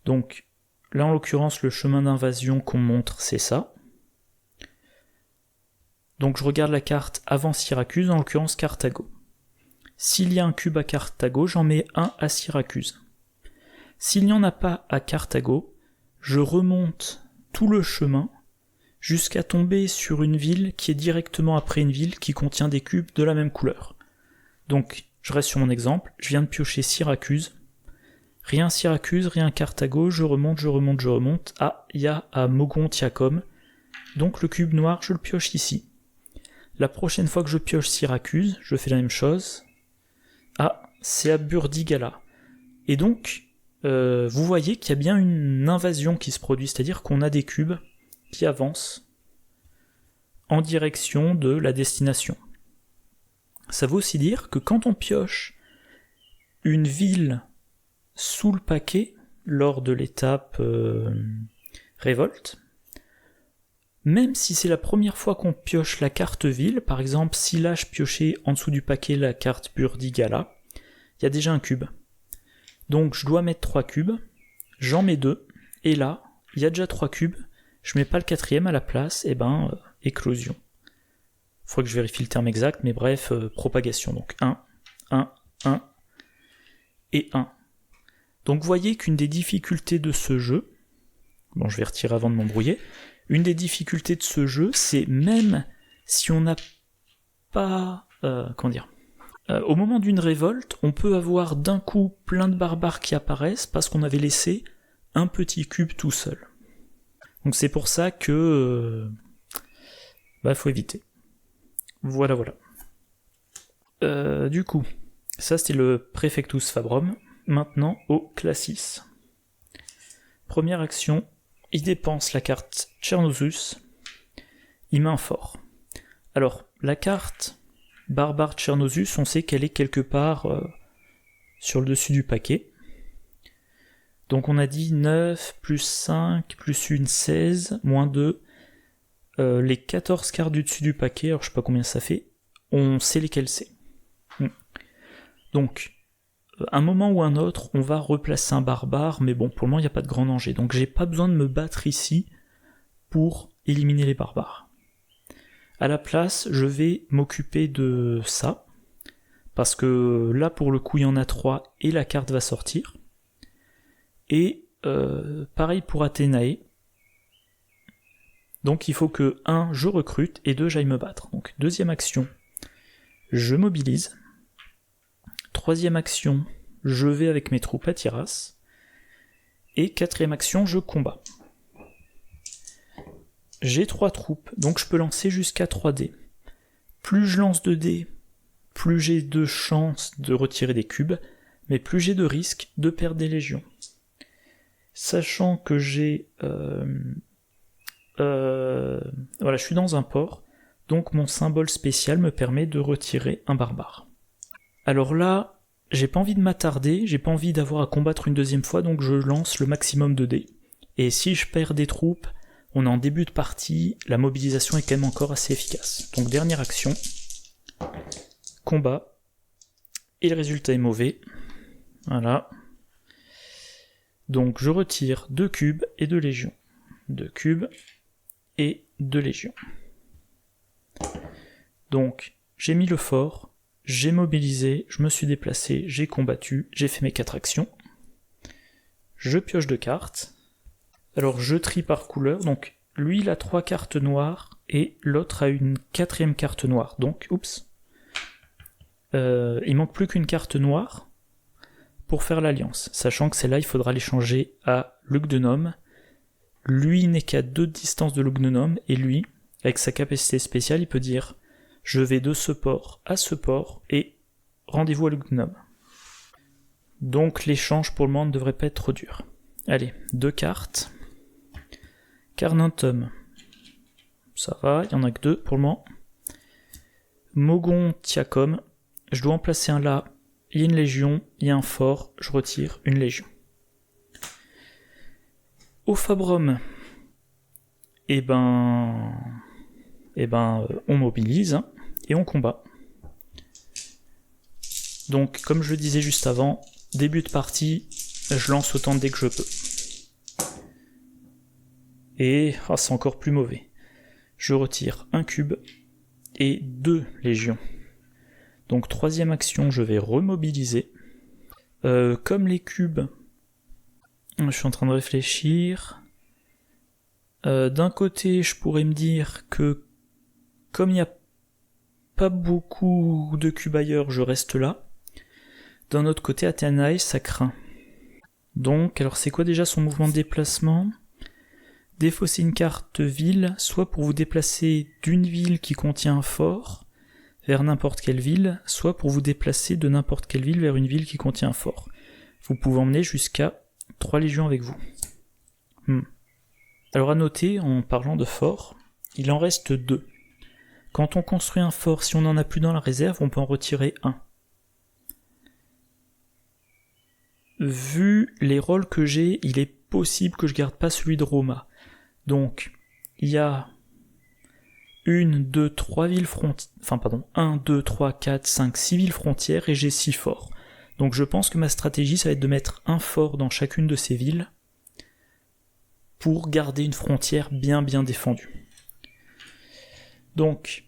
Donc là en l'occurrence le chemin d'invasion qu'on montre c'est ça. Donc je regarde la carte avant Syracuse, en l'occurrence Carthago. S'il y a un cube à Carthago, j'en mets un à Syracuse. S'il n'y en a pas à Carthago, je remonte tout le chemin jusqu'à tomber sur une ville qui est directement après une ville qui contient des cubes de la même couleur. Donc, je reste sur mon exemple, je viens de piocher Syracuse, rien Syracuse, rien Carthago, je remonte, ah, il y a à Mogon Tiacom, donc le cube noir, je le pioche ici. La prochaine fois que je pioche Syracuse, je fais la même chose, ah, c'est à Burdigala. Et donc, vous voyez qu'il y a bien une invasion qui se produit, c'est-à-dire qu'on a des cubes qui avancent en direction de la destination. Ça veut aussi dire que quand on pioche une ville sous le paquet lors de l'étape révolte, même si c'est la première fois qu'on pioche la carte ville, par exemple si là je piochais en dessous du paquet la carte Burdigala, il y a déjà un cube. Donc je dois mettre 3 cubes, j'en mets 2, et là, il y a déjà 3 cubes, je mets pas le 4e à la place, et éclosion. Faudrait que je vérifie le terme exact, mais bref, propagation. Donc 1, 1, 1 et 1. Donc vous voyez qu'une des difficultés de ce jeu, bon je vais retirer avant de m'embrouiller, une des difficultés de ce jeu, c'est même si on n'a pas... au moment d'une révolte, on peut avoir d'un coup plein de barbares qui apparaissent parce qu'on avait laissé un petit cube tout seul. Donc c'est pour ça que... faut éviter. Voilà. Du coup, ça c'était le Praefectus Fabrum. Maintenant au Classis. Première action, il dépense la carte Tchernozus, il met un fort. Alors, la carte Barbare Tchernozus, on sait qu'elle est quelque part sur le dessus du paquet. Donc on a dit 9, plus 5, plus 1, 16, moins 2. Les 14 cartes du dessus du paquet, alors je sais pas combien ça fait, on sait lesquelles c'est. Donc, un moment ou un autre, on va replacer un barbare, mais bon, pour le moment, il n'y a pas de grand danger. Donc j'ai pas besoin de me battre ici pour éliminer les barbares. À la place, je vais m'occuper de ça, parce que là, pour le coup, il y en a 3 et la carte va sortir. Et pareil pour Athénae. Donc il faut que 1, je recrute, et 2, j'aille me battre. Donc deuxième action, je mobilise. Troisième action, je vais avec mes troupes à Tyras. Et quatrième action, je combats. J'ai 3 troupes, donc je peux lancer jusqu'à 3 dés. Plus je lance de dés, plus j'ai de chances de retirer des cubes, mais plus j'ai de risques de perdre des légions. Sachant que j'ai... je suis dans un port, donc mon symbole spécial me permet de retirer un barbare. Alors là, j'ai pas envie de m'attarder, j'ai pas envie d'avoir à combattre une deuxième fois, donc je lance le maximum de dés. Et si je perds des troupes, on est en début de partie, la mobilisation est quand même encore assez efficace. Donc dernière action, combat, et le résultat est mauvais. Voilà. Donc je retire 2 cubes et 2 légions. 2 cubes et 2 légions. Donc j'ai mis le fort, j'ai mobilisé, je me suis déplacé, j'ai combattu, j'ai fait mes 4 actions. Je pioche 2 cartes. Alors je trie par couleur, donc lui il a 3 cartes noires et l'autre a une 4ème carte noire. Donc, il manque plus qu'une carte noire pour faire l'alliance, sachant que celle-là il faudra l'échanger à Lugdenum. Lui n'est qu'à 2 de distance de Lugdenum, et lui, avec sa capacité spéciale, il peut dire je vais de ce port à ce port et rendez-vous à Lugdenum. Donc l'échange pour le moment ne devrait pas être trop dur. Allez, 2 cartes. Carnuntum, ça va, il n'y en a que 2 pour le moment. Mogontiacum, je dois en placer un là, il y a une légion, il y a un fort, je retire une légion. Au Fabrum, on mobilise et on combat. Donc, comme je le disais juste avant, début de partie, je lance autant de dés que je peux. Et c'est encore plus mauvais. Je retire un cube et 2 légions. Donc troisième action, je vais remobiliser. Comme les cubes, je suis en train de réfléchir. D'un côté, je pourrais me dire que comme il n'y a pas beaucoup de cubes ailleurs, je reste là. D'un autre côté, Athénae, ça craint. Donc, alors c'est quoi déjà son mouvement de déplacement ? Défausser une carte ville, soit pour vous déplacer d'une ville qui contient un fort vers n'importe quelle ville, soit pour vous déplacer de n'importe quelle ville vers une ville qui contient un fort. Vous pouvez emmener jusqu'à 3 légions avec vous. Alors à noter, en parlant de fort, il en reste 2. Quand on construit un fort, si on n'en a plus dans la réserve, on peut en retirer un. Vu les rôles que j'ai, il est possible que je garde pas celui de Roma. Donc, il y a 1, 2, 3 villes frontières, 1, 2, 3, 4, 5, 6 villes frontières et j'ai 6 forts. Donc je pense que ma stratégie, ça va être de mettre un fort dans chacune de ces villes pour garder une frontière bien défendue. Donc,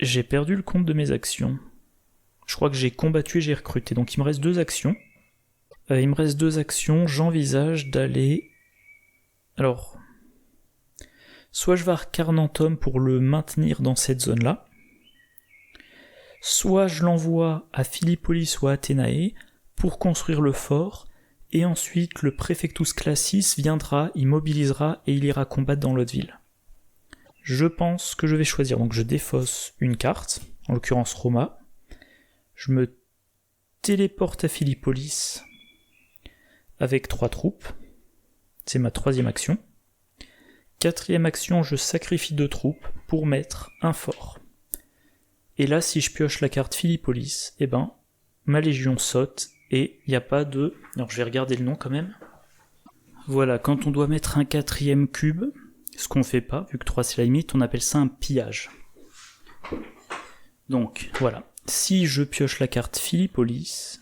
J'ai perdu le compte de mes actions. Je crois que j'ai combattu et j'ai recruté. Donc il me reste 2 actions. J'envisage d'aller... Alors... Soit je vais à Carnantum pour le maintenir dans cette zone-là. Soit je l'envoie à Philippolis ou à Athénae pour construire le fort. Et ensuite le Praefectus Classis viendra, il mobilisera et il ira combattre dans l'autre ville. Je pense que je vais choisir. Donc je défausse une carte, en l'occurrence Roma. Je me téléporte à Philippolis avec 3 troupes. C'est ma 3e action. 4e action, je sacrifie 2 troupes pour mettre un fort. Et là, si je pioche la carte Philippolis, ma légion saute et il n'y a pas de... Alors je vais regarder le nom quand même. Voilà, quand on doit mettre un 4e cube, ce qu'on fait pas, vu que 3 c'est la limite, on appelle ça un pillage. Donc, voilà. Si je pioche la carte Philippolis,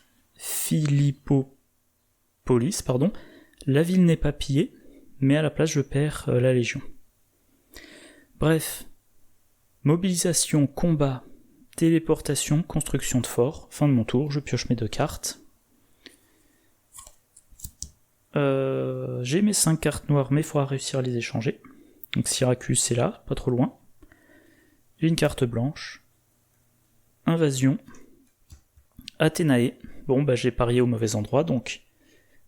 la ville n'est pas pillée, mais à la place je perds la légion. Bref, mobilisation, combat, téléportation, construction de fort, fin de mon tour, je pioche mes 2 cartes. J'ai mes 5 cartes noires, mais il faudra réussir à les échanger. Donc Syracuse c'est là, pas trop loin. J'ai une carte blanche. Invasion. Athénae. Bon, j'ai parié au mauvais endroit, donc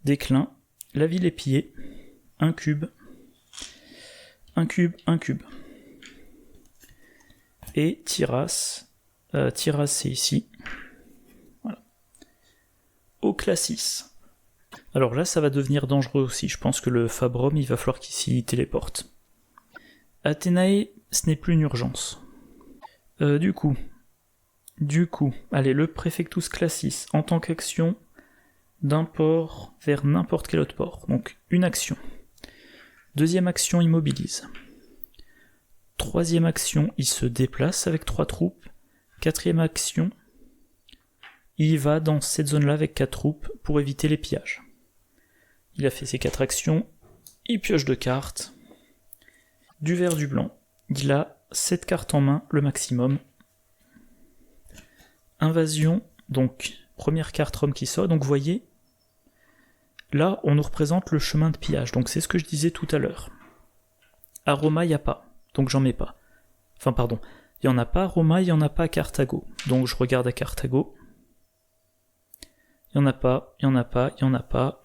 déclin. La ville est pillée. Un cube. Et Tyras. Tyras c'est ici. Voilà. Au Classis. Alors là, ça va devenir dangereux aussi. Je pense que le Fabrum, il va falloir qu'il s'y téléporte. Athénae, ce n'est plus une urgence. Du coup, allez, le Praefectus Classis, en tant qu'action, d'un port vers n'importe quel autre port. Donc, une action. 2e action, il mobilise. 3e action, il se déplace avec 3 troupes. 4e action, il va dans cette zone-là avec 4 troupes pour éviter les pillages. Il a fait ses 4 actions, il pioche 2 cartes. Du vert, du blanc. Il a 7 cartes en main, le maximum. Invasion, donc première carte Rome qui sort. Donc vous voyez, là on nous représente le chemin de pillage. Donc c'est ce que je disais tout à l'heure. À Roma, il n'y a pas, donc j'en mets pas. Enfin pardon, il n'y en a pas à Roma, il n'y en a pas à Carthago. Donc je regarde à Carthago. Il n'y en a pas,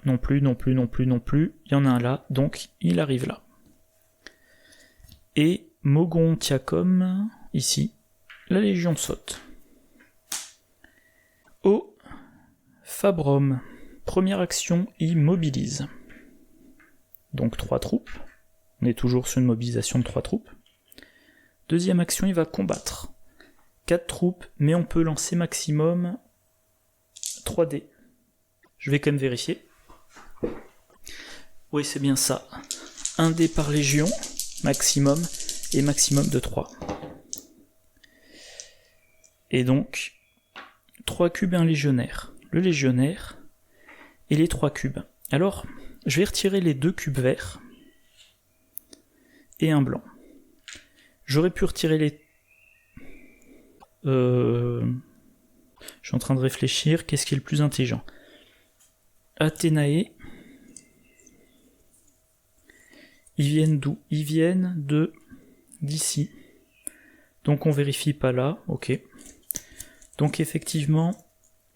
non plus, il y en a un là, donc il arrive là. Et Mogontiacum, ici, la Légion saute. Au Fabrum, première action, il mobilise. Donc 3 troupes, on est toujours sur une mobilisation de 3 troupes. 2e action, il va combattre. 4 troupes, mais on peut lancer maximum 3 dés. Je vais quand même vérifier. Oui, c'est bien ça. 1 dé par légion, maximum, et maximum de 3. Et donc, 3 cubes et un légionnaire. Le légionnaire et les 3 cubes. Alors, je vais retirer les 2 cubes verts et un blanc. J'aurais pu retirer les... Je suis en train de réfléchir, qu'est-ce qui est le plus intelligent? Athénae. Ils viennent d'où? Ils viennent d'ici. Donc on vérifie pas là, ok. Donc effectivement,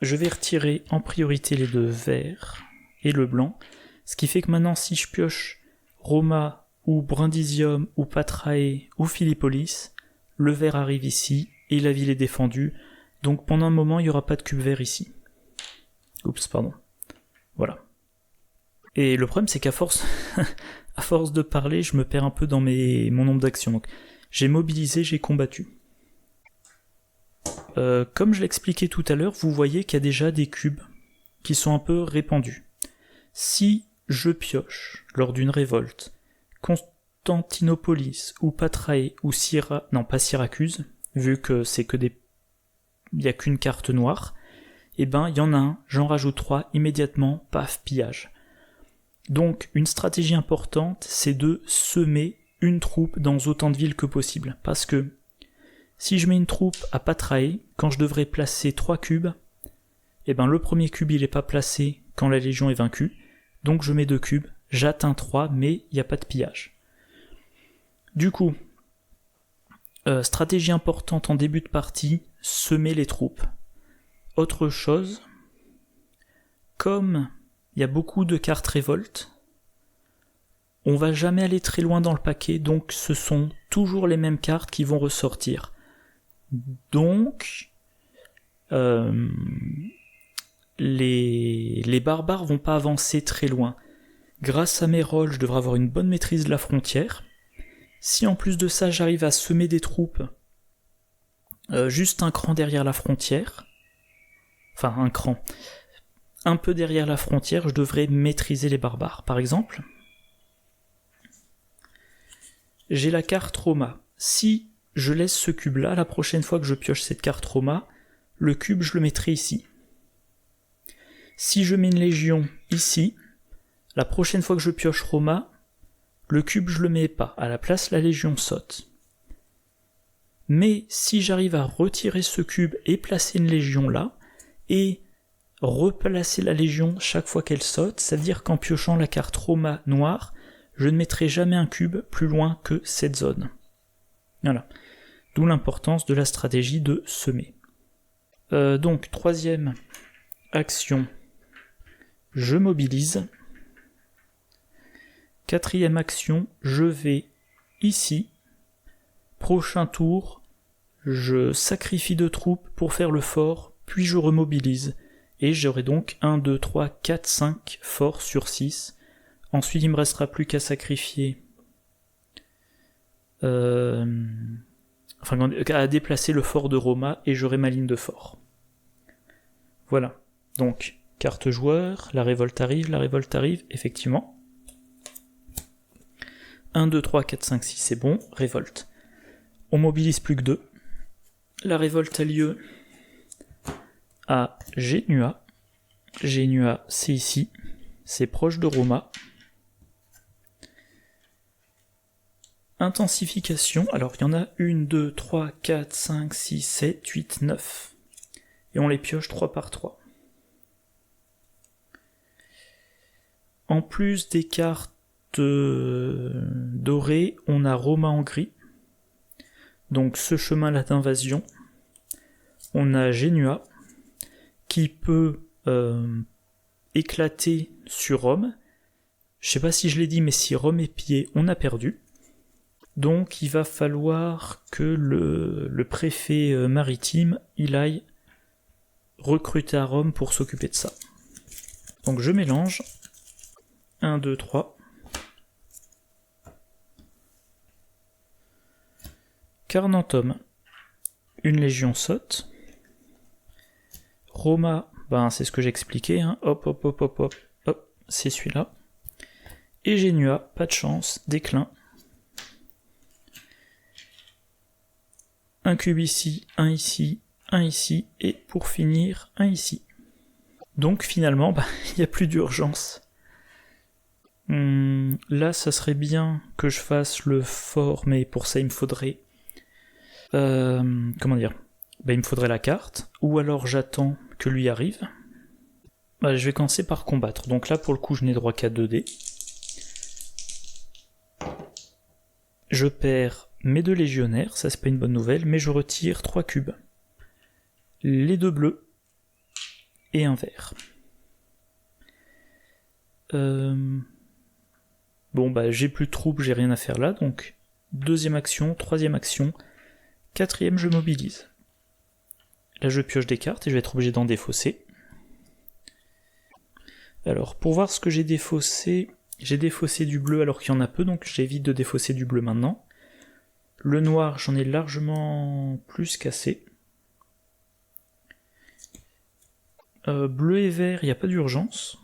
je vais retirer en priorité les 2 verts et le blanc. Ce qui fait que maintenant, si je pioche Roma ou Brundisium ou Patrae ou Philippolis, le vert arrive ici et la ville est défendue. Donc pendant un moment, il n'y aura pas de cube vert ici. Oups, pardon. Voilà. Et le problème, c'est qu'à force, à force de parler, je me perds un peu dans mon nombre d'actions. Donc, j'ai mobilisé, j'ai combattu. Comme je l'expliquais tout à l'heure, vous voyez qu'il y a déjà des cubes qui sont un peu répandus. Si je pioche, lors d'une révolte, Constantinopolis, ou Patrae, ou pas Syracuse, vu que c'est que il n'y a qu'une carte noire, il y en a un, j'en rajoute 3, immédiatement, paf, pillage. Donc, une stratégie importante, c'est de semer une troupe dans autant de villes que possible. Parce que si je mets une troupe à Patrae, quand je devrais placer 3 cubes, eh ben le premier cube il est pas placé quand la Légion est vaincue, donc je mets 2 cubes, j'atteins 3, mais il n'y a pas de pillage. Du coup, stratégie importante en début de partie, semer les troupes. Autre chose, comme il y a beaucoup de cartes révolte, on va jamais aller très loin dans le paquet, donc ce sont toujours les mêmes cartes qui vont ressortir. Donc, les barbares vont pas avancer très loin. Grâce à mes rôles, je devrais avoir une bonne maîtrise de la frontière. Si en plus de ça, j'arrive à semer des troupes juste un cran derrière la frontière, enfin un cran, un peu derrière la frontière, je devrais maîtriser les barbares. Par exemple, j'ai la carte Roma. Si je laisse ce cube-là, la prochaine fois que je pioche cette carte Roma, le cube, je le mettrai ici. Si je mets une légion ici, la prochaine fois que je pioche Roma, le cube, je le mets pas. À la place, la légion saute. Mais si j'arrive à retirer ce cube et placer une légion là, et replacer la légion chaque fois qu'elle saute, ça veut dire qu'en piochant la carte Roma noire, je ne mettrai jamais un cube plus loin que cette zone. Voilà. D'où l'importance de la stratégie de semer. Donc, troisième action, je mobilise. Quatrième action, je vais ici. Prochain tour, je sacrifie 2 troupes pour faire le fort, puis je remobilise. Et j'aurai donc 1, 2, 3, 4, 5 forts sur 6. Ensuite, il me restera plus qu'à sacrifier... à déplacer le fort de Roma et j'aurai ma ligne de fort. Voilà. Donc, carte joueur, la révolte arrive, effectivement. 1, 2, 3, 4, 5, 6, c'est bon, révolte. On mobilise plus que 2. La révolte a lieu à Genua. Genua, c'est ici. C'est proche de Roma. Intensification, alors il y en a 1, 2, 3, 4, 5, 6, 7, 8, 9. Et on les pioche 3 par 3. En plus des cartes dorées, on a Roma en gris. Donc ce chemin-là d'invasion. On a Genua, qui peut éclater sur Rome. Je sais pas si je l'ai dit, mais si Rome est pillée, on a perdu. Donc il va falloir que le préfet maritime, il aille recruter à Rome pour s'occuper de ça. Donc je mélange. 1, 2, 3. Carnantum. Une légion saute. Roma, ben c'est ce que j'expliquais, hein. Hop, c'est celui-là. Et Genua, pas de chance, déclin. Un cube ici, un ici, un ici, et pour finir, un ici. Donc finalement, il n'y a plus d'urgence. Là, ça serait bien que je fasse le fort, mais pour ça, il me faudrait... comment dire ? Il me faudrait la carte, ou alors j'attends que lui arrive. Je vais commencer par combattre. Donc là, pour le coup, je n'ai droit qu'à 2 dés. Je perds mes 2 légionnaires, ça c'est pas une bonne nouvelle, mais je retire 3 cubes. Les 2 bleus et un vert. J'ai plus de troupes, j'ai rien à faire là, donc deuxième action, troisième action, quatrième je mobilise. Là je pioche des cartes et je vais être obligé d'en défausser. Alors pour voir ce que j'ai défaussé du bleu alors qu'il y en a peu, donc j'évite de défausser du bleu maintenant. Le noir, j'en ai largement plus qu'assez. Bleu et vert, il n'y a pas d'urgence.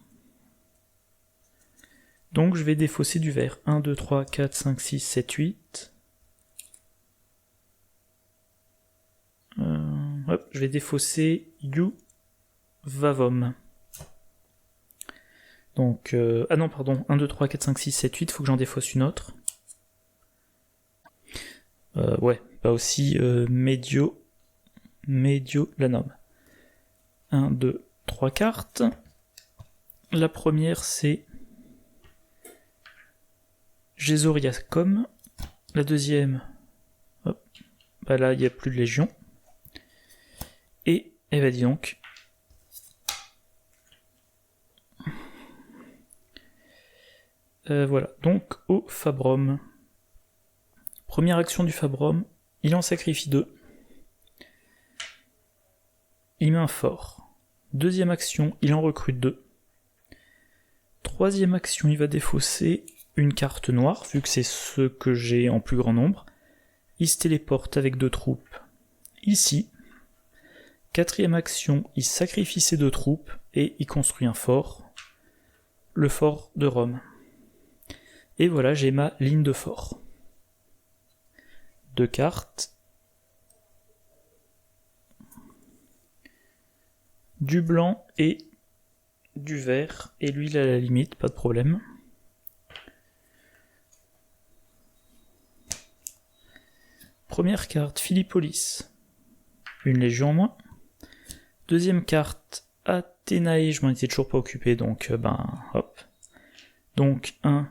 Donc je vais défausser du vert. 1, 2, 3, 4, 5, 6, 7, 8. Je vais défausser You Vavom. Donc, 1, 2, 3, 4, 5, 6, 7, 8, faut que j'en défausse une autre. Ouais, pas aussi Mediolanum. 1, 2, 3 cartes. La première, c'est Gesoriacum. La deuxième, hop, bah là, il n'y a plus de légion. Et, eh ben dis donc, voilà, donc au Fabrum. Première action du Fabrum, il en sacrifie 2. Il met un fort. Deuxième action, il en recrute 2. Troisième action, il va défausser une carte noire, vu que c'est ce que j'ai en plus grand nombre. Il se téléporte avec 2 troupes ici. Quatrième action, il sacrifie ses 2 troupes et il construit un fort. Le fort de Rome. Et voilà, j'ai ma ligne de fort. 2 cartes. Du blanc et du vert. Et lui, il a la limite, pas de problème. Première carte, Philippolis. Une légion en moins. Deuxième carte, Athénae. Je m'en étais toujours pas occupé, donc hop. Donc 1,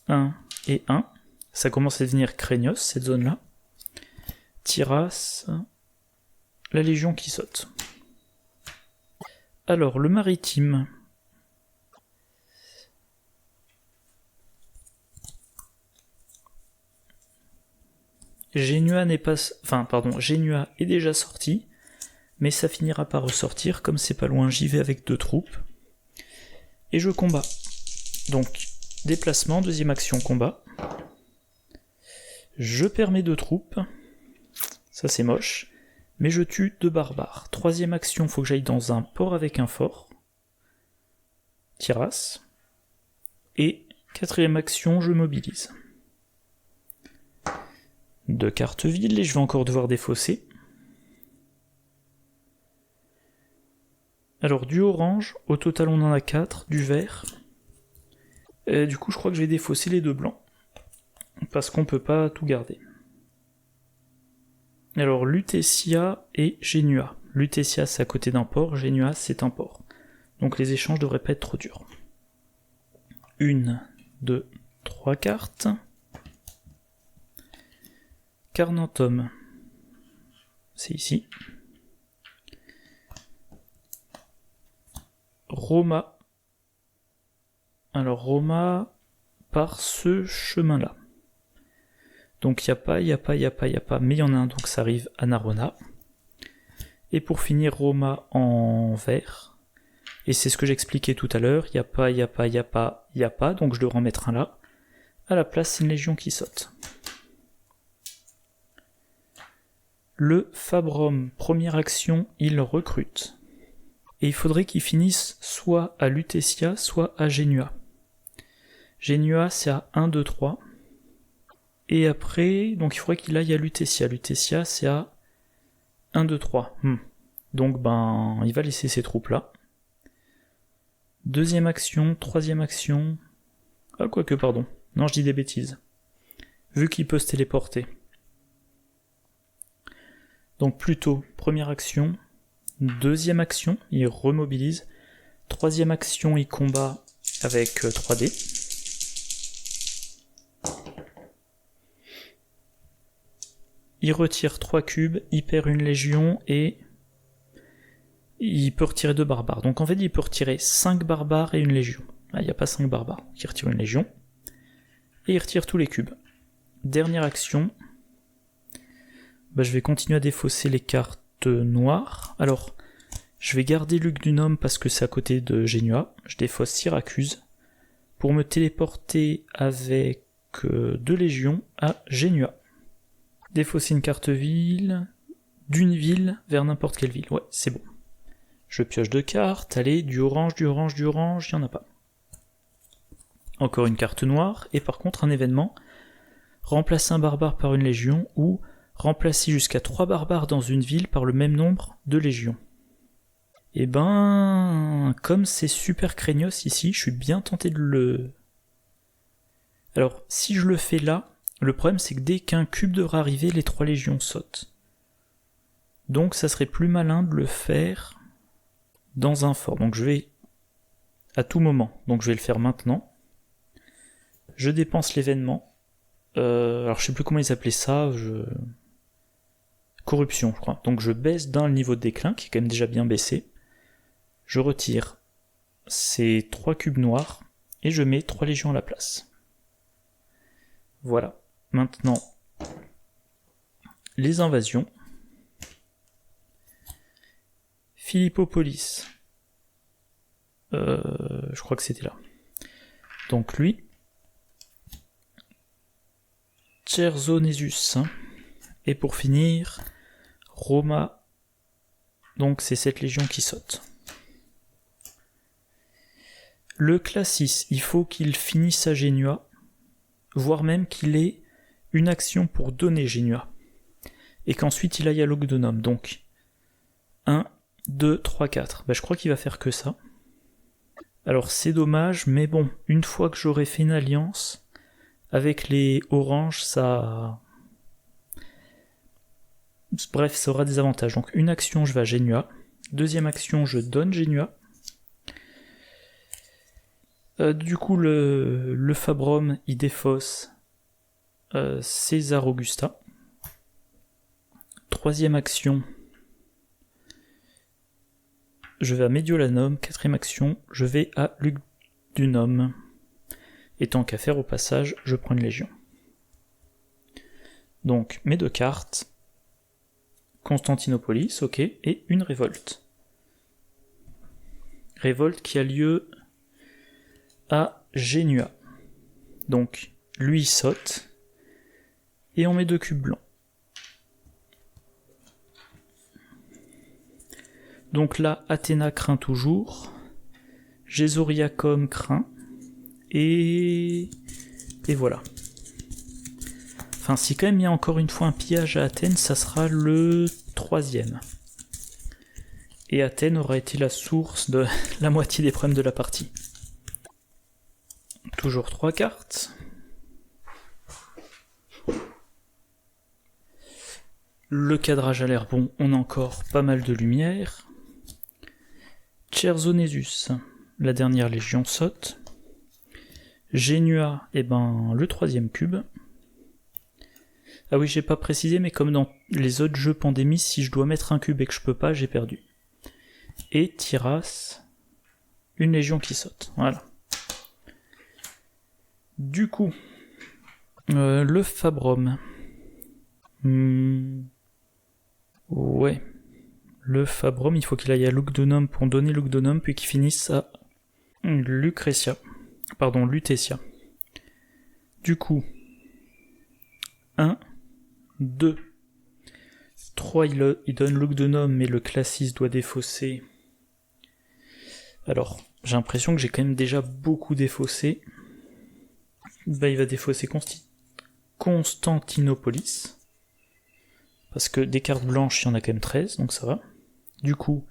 1 et 1. Ça commence à devenir craignos, cette zone-là. Tiras. La légion qui saute. Alors, le maritime. Genua n'est pas... Enfin, pardon, Genua est déjà sorti, mais ça finira par ressortir, comme c'est pas loin, j'y vais avec 2 troupes. Et je combats. Donc, déplacement, deuxième action, combat. Je perds mes 2 troupes. Ça c'est moche. Mais je tue 2 barbares. Troisième action, faut que j'aille dans un port avec un fort. Tiras. Et quatrième action, je mobilise. 2 cartes villes et je vais encore devoir défausser. Alors du orange, au total on en a 4, du vert. Et du coup je crois que je vais défausser les 2 blancs. Parce qu'on peut pas tout garder. Alors Lutetia et Genua. Lutetia c'est à côté d'un port, Genua c'est un port. Donc les échanges devraient pas être trop durs. 1, 2, 3 cartes. Carnantum. C'est ici. Roma. Alors Roma par ce chemin-là. Donc il n'y a pas, mais il y en a un, donc ça arrive à Narona. Et pour finir, Roma en vert. Et c'est ce que j'expliquais tout à l'heure, il n'y a pas, donc je devrais en mettre un là. À la place, c'est une légion qui saute. Le Fabrum, première action, il recrute. Et il faudrait qu'il finisse soit à Lutetia, soit à Genua. Genua, c'est à 1, 2, 3. Et après, donc il faudrait qu'il aille à Lutetia. Lutetia, c'est à 1, 2, 3. Donc il va laisser ses troupes là. Deuxième action, troisième action... Ah, quoique, pardon. Non, je dis des bêtises. Vu qu'il peut se téléporter. Donc plutôt, première action. Deuxième action, il remobilise. Troisième action, il combat avec 3D. Il retire 3 cubes, il perd une légion et il peut retirer 2 barbares. Donc en fait, il peut retirer 5 barbares et une légion. Ah, il n'y a pas 5 barbares. Il retire une légion. Et il retire tous les cubes. Dernière action. Je vais continuer à défausser les cartes noires. Alors, je vais garder Lugdunum parce que c'est à côté de Genua. Je défausse Syracuse pour me téléporter avec 2 légions à Genua. Défausser une carte ville, d'une ville vers n'importe quelle ville. Ouais, c'est bon. Je pioche 2 cartes, allez, du orange, il n'y en a pas. Encore une carte noire, et par contre un événement, remplacer un barbare par une légion, ou remplacer jusqu'à 3 barbares dans une ville par le même nombre de légions. Et comme c'est super craignos ici, je suis bien tenté de le... Alors, si je le fais là, Le problème, c'est que dès qu'un cube devra arriver, les 3 légions sautent. Donc ça serait plus malin de le faire dans un fort. Donc je vais à tout moment. Donc je vais le faire maintenant. Je dépense l'événement. Alors je sais plus comment ils appelaient ça. Corruption, je crois. Donc je baisse d'un le niveau de déclin, qui est quand même déjà bien baissé. Je retire ces 3 cubes noirs et je mets 3 légions à la place. Voilà. Maintenant, les invasions. Philippopolis. Je crois que c'était là. Donc lui. Chersonesus. Et pour finir, Roma. Donc c'est cette légion qui saute. Le Classis, il faut qu'il finisse à Genua, voire même qu'il ait une action pour donner Genua, et qu'ensuite il aille à Lugdunum. Donc 1, 2, 3, 4. Je crois qu'il va faire que ça. Alors c'est dommage, mais bon, une fois que j'aurai fait une alliance, avec les oranges, ça... Bref, ça aura des avantages. Donc une action, je vais à Genua. Deuxième action, je donne Genua. Du coup, le Fabrum, il défausse César Augusta. Troisième action, je vais à Mediolanum. Quatrième action, je vais à Lugdunum. Et tant qu'à faire au passage, je prends une légion. Donc mes 2 cartes, Constantinopolis, ok, et une révolte. Révolte qui a lieu à Genua. Donc lui il saute, et on met 2 cubes blancs. Donc là, Athéna craint toujours, Gésoriacum craint, et voilà. Enfin, si quand même il y a encore une fois un pillage à Athènes, ça sera le 3e. Et Athènes aura été la source de la moitié des problèmes de la partie. Toujours 3 cartes. Le cadrage a l'air bon, on a encore pas mal de lumière. Chersonesus, la dernière légion saute. Genua, le 3e cube. Ah oui, j'ai pas précisé, mais comme dans les autres jeux Pandémie, si je dois mettre un cube et que je peux pas, j'ai perdu. Et Tyras, une légion qui saute. Voilà. Du coup, le Fabrum. Ouais. Le Fabrum, il faut qu'il aille à Lugdunum pour donner Lugdunum, puis qu'il finisse à Lutetia. Du coup, 1, 2, 3, il donne Lugdunum, mais le Classis doit défausser. Alors, j'ai l'impression que j'ai quand même déjà beaucoup défaussé. Il va défausser Constantinopolis. Parce que des cartes blanches, il y en a quand même 13, donc ça va. Du coup,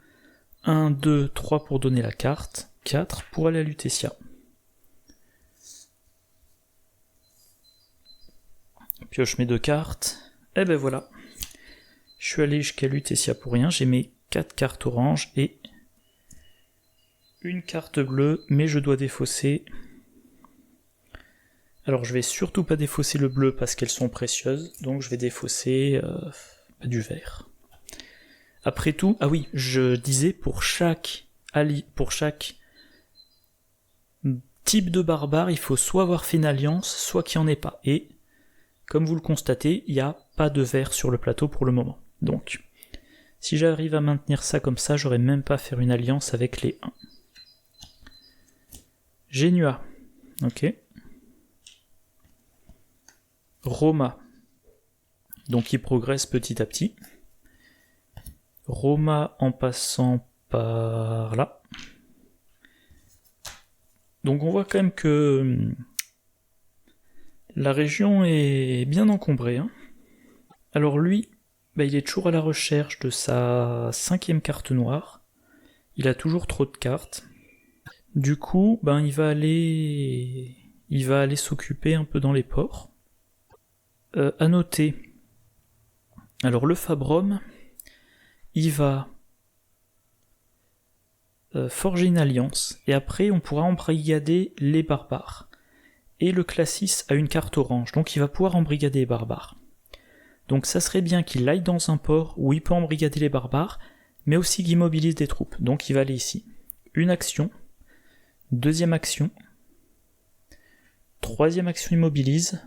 1, 2, 3 pour donner la carte, 4 pour aller à Lutetia. Pioche mes 2 cartes, et ben voilà. Je suis allé jusqu'à Lutetia pour rien, j'ai mes 4 cartes oranges et une carte bleue, mais je dois défausser. Alors je vais surtout pas défausser le bleu parce qu'elles sont précieuses, donc je vais défausser du vert. Après tout, ah oui, je disais pour chaque type de barbare, il faut soit avoir fait une alliance, soit qu'il n'y en ait pas. Et comme vous le constatez, il n'y a pas de vert sur le plateau pour le moment. Donc, si j'arrive à maintenir ça comme ça, j'aurais même pas à faire une alliance avec les 1. Genua, ok. Roma, donc il progresse petit à petit. Roma en passant par là. Donc on voit quand même que la région est bien encombrée. Hein. Alors lui, il est toujours à la recherche de sa 5e carte noire. Il a toujours trop de cartes. Du coup, il va aller s'occuper un peu dans les ports. À noter, alors le Fabrum, il va forger une alliance, et après on pourra embrigader les barbares. Et le Classis a une carte orange, donc il va pouvoir embrigader les barbares. Donc ça serait bien qu'il aille dans un port où il peut embrigader les barbares, mais aussi qu'il mobilise des troupes. Donc il va aller ici. Une action, deuxième action, troisième action il mobilise,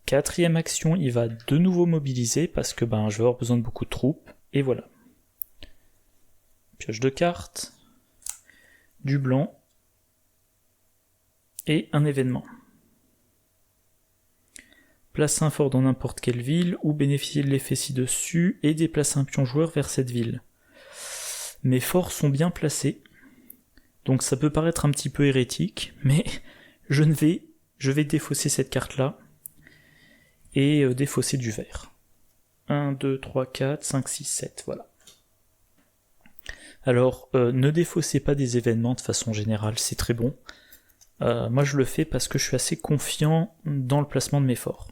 quatrième action il va de nouveau mobiliser parce que je vais avoir besoin de beaucoup de troupes, et voilà. Pioche de cartes, du blanc, et un événement. Place un fort dans n'importe quelle ville, ou bénéficier de l'effet ci-dessus, et déplacer un pion joueur vers cette ville. Mes forts sont bien placés, donc ça peut paraître un petit peu hérétique, mais je vais défausser cette carte-là, et défausser du vert. 1, 2, 3, 4, 5, 6, 7, voilà. Alors, ne défaussez pas des événements de façon générale, c'est très bon. Moi je le fais parce que je suis assez confiant dans le placement de mes forts.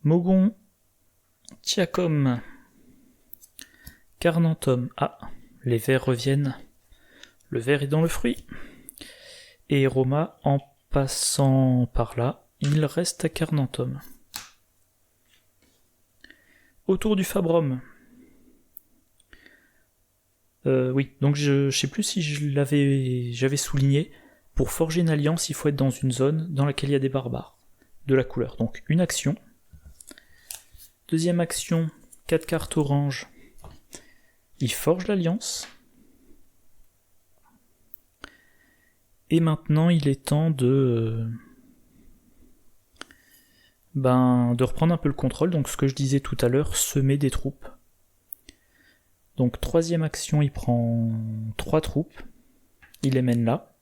Mogon, Tiacom, Carnantum. Ah, les vers reviennent. Le ver est dans le fruit. Et Roma, en passant par là, il reste à Carnantum. Autour du Fabrum. Oui, donc je sais plus si j'avais souligné. Pour forger une alliance, il faut être dans une zone dans laquelle il y a des barbares. De la couleur. Donc une action. Deuxième action, 4 cartes orange. Il forge l'alliance. Et maintenant, il est temps de reprendre un peu le contrôle. Donc ce que je disais tout à l'heure, semer des troupes. Donc troisième action, il prend 3 troupes. Il les mène là.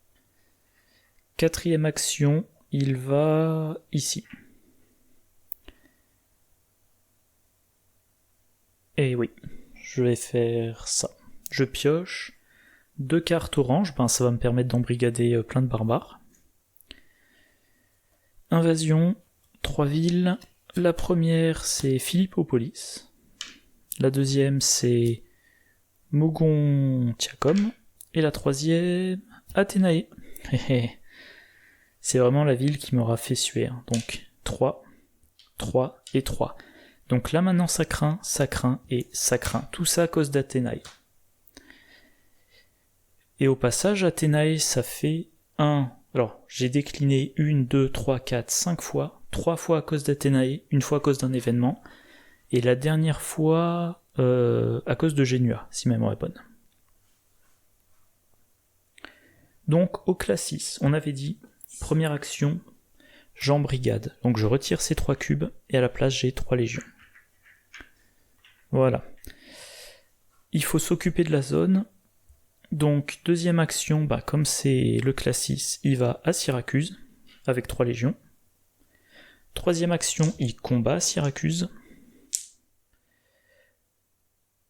Quatrième action, il va ici. Et oui, je vais faire ça. Je pioche 2 cartes oranges, ça va me permettre d'embrigader plein de barbares. Invasion, 3 villes. La première, c'est Philippopolis. La deuxième, c'est Mogon Tiacom. Et la troisième, Athénae. C'est vraiment la ville qui m'aura fait suer. Donc 3, 3 et 3. Donc là maintenant ça craint et ça craint. Tout ça à cause d'Athénae. Et au passage, Athénae, ça fait 1. Alors, j'ai décliné 1, 2, 3, 4, 5 fois. 3 fois à cause d'Athénae, une fois à cause d'un événement. Et la dernière fois à cause de Genua, si ma mémoire est bonne. Donc au Classis, on avait dit, première action, j'embrigade. Donc je retire ces 3 cubes, et à la place j'ai 3 légions. Voilà. Il faut s'occuper de la zone. Donc deuxième action, comme c'est le Classis, il va à Syracuse, avec 3 légions. Troisième action, il combat à Syracuse.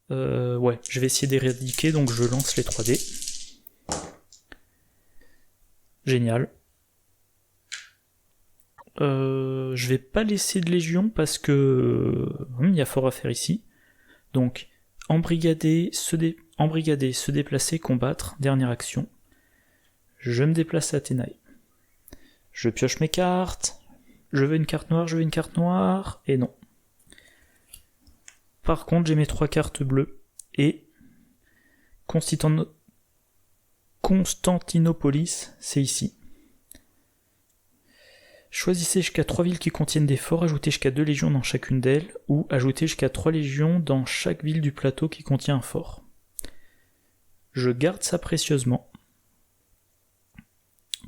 Je vais essayer d'éradiquer, donc je lance les 3 dés. Génial. Je vais pas laisser de légion parce que il y a fort à faire ici. Donc embrigader, se déplacer, combattre, dernière action. Je me déplace à Athénae. Je pioche mes cartes. Je veux une carte noire, et non. Par contre, j'ai mes 3 cartes bleues, et Constantinopolis, c'est ici. Choisissez jusqu'à 3 villes qui contiennent des forts, ajoutez jusqu'à 2 légions dans chacune d'elles, ou ajoutez jusqu'à 3 légions dans chaque ville du plateau qui contient un fort. Je garde ça précieusement,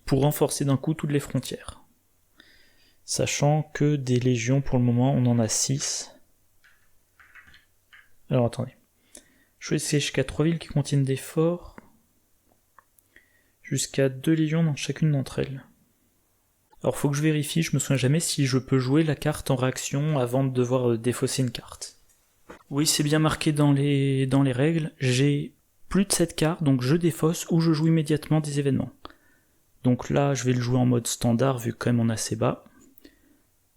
pour renforcer d'un coup toutes les frontières. Sachant que des légions, pour le moment, on en a 6. Alors attendez. Choisissez jusqu'à 3 villes qui contiennent des forts, jusqu'à 2 légions dans chacune d'entre elles. Alors faut que je vérifie, je me souviens jamais si je peux jouer la carte en réaction avant de devoir défausser une carte. Oui, c'est bien marqué dans les règles, j'ai plus de 7 cartes, donc je défausse ou je joue immédiatement des événements. Donc là, je vais le jouer en mode standard vu que quand même on est assez bas.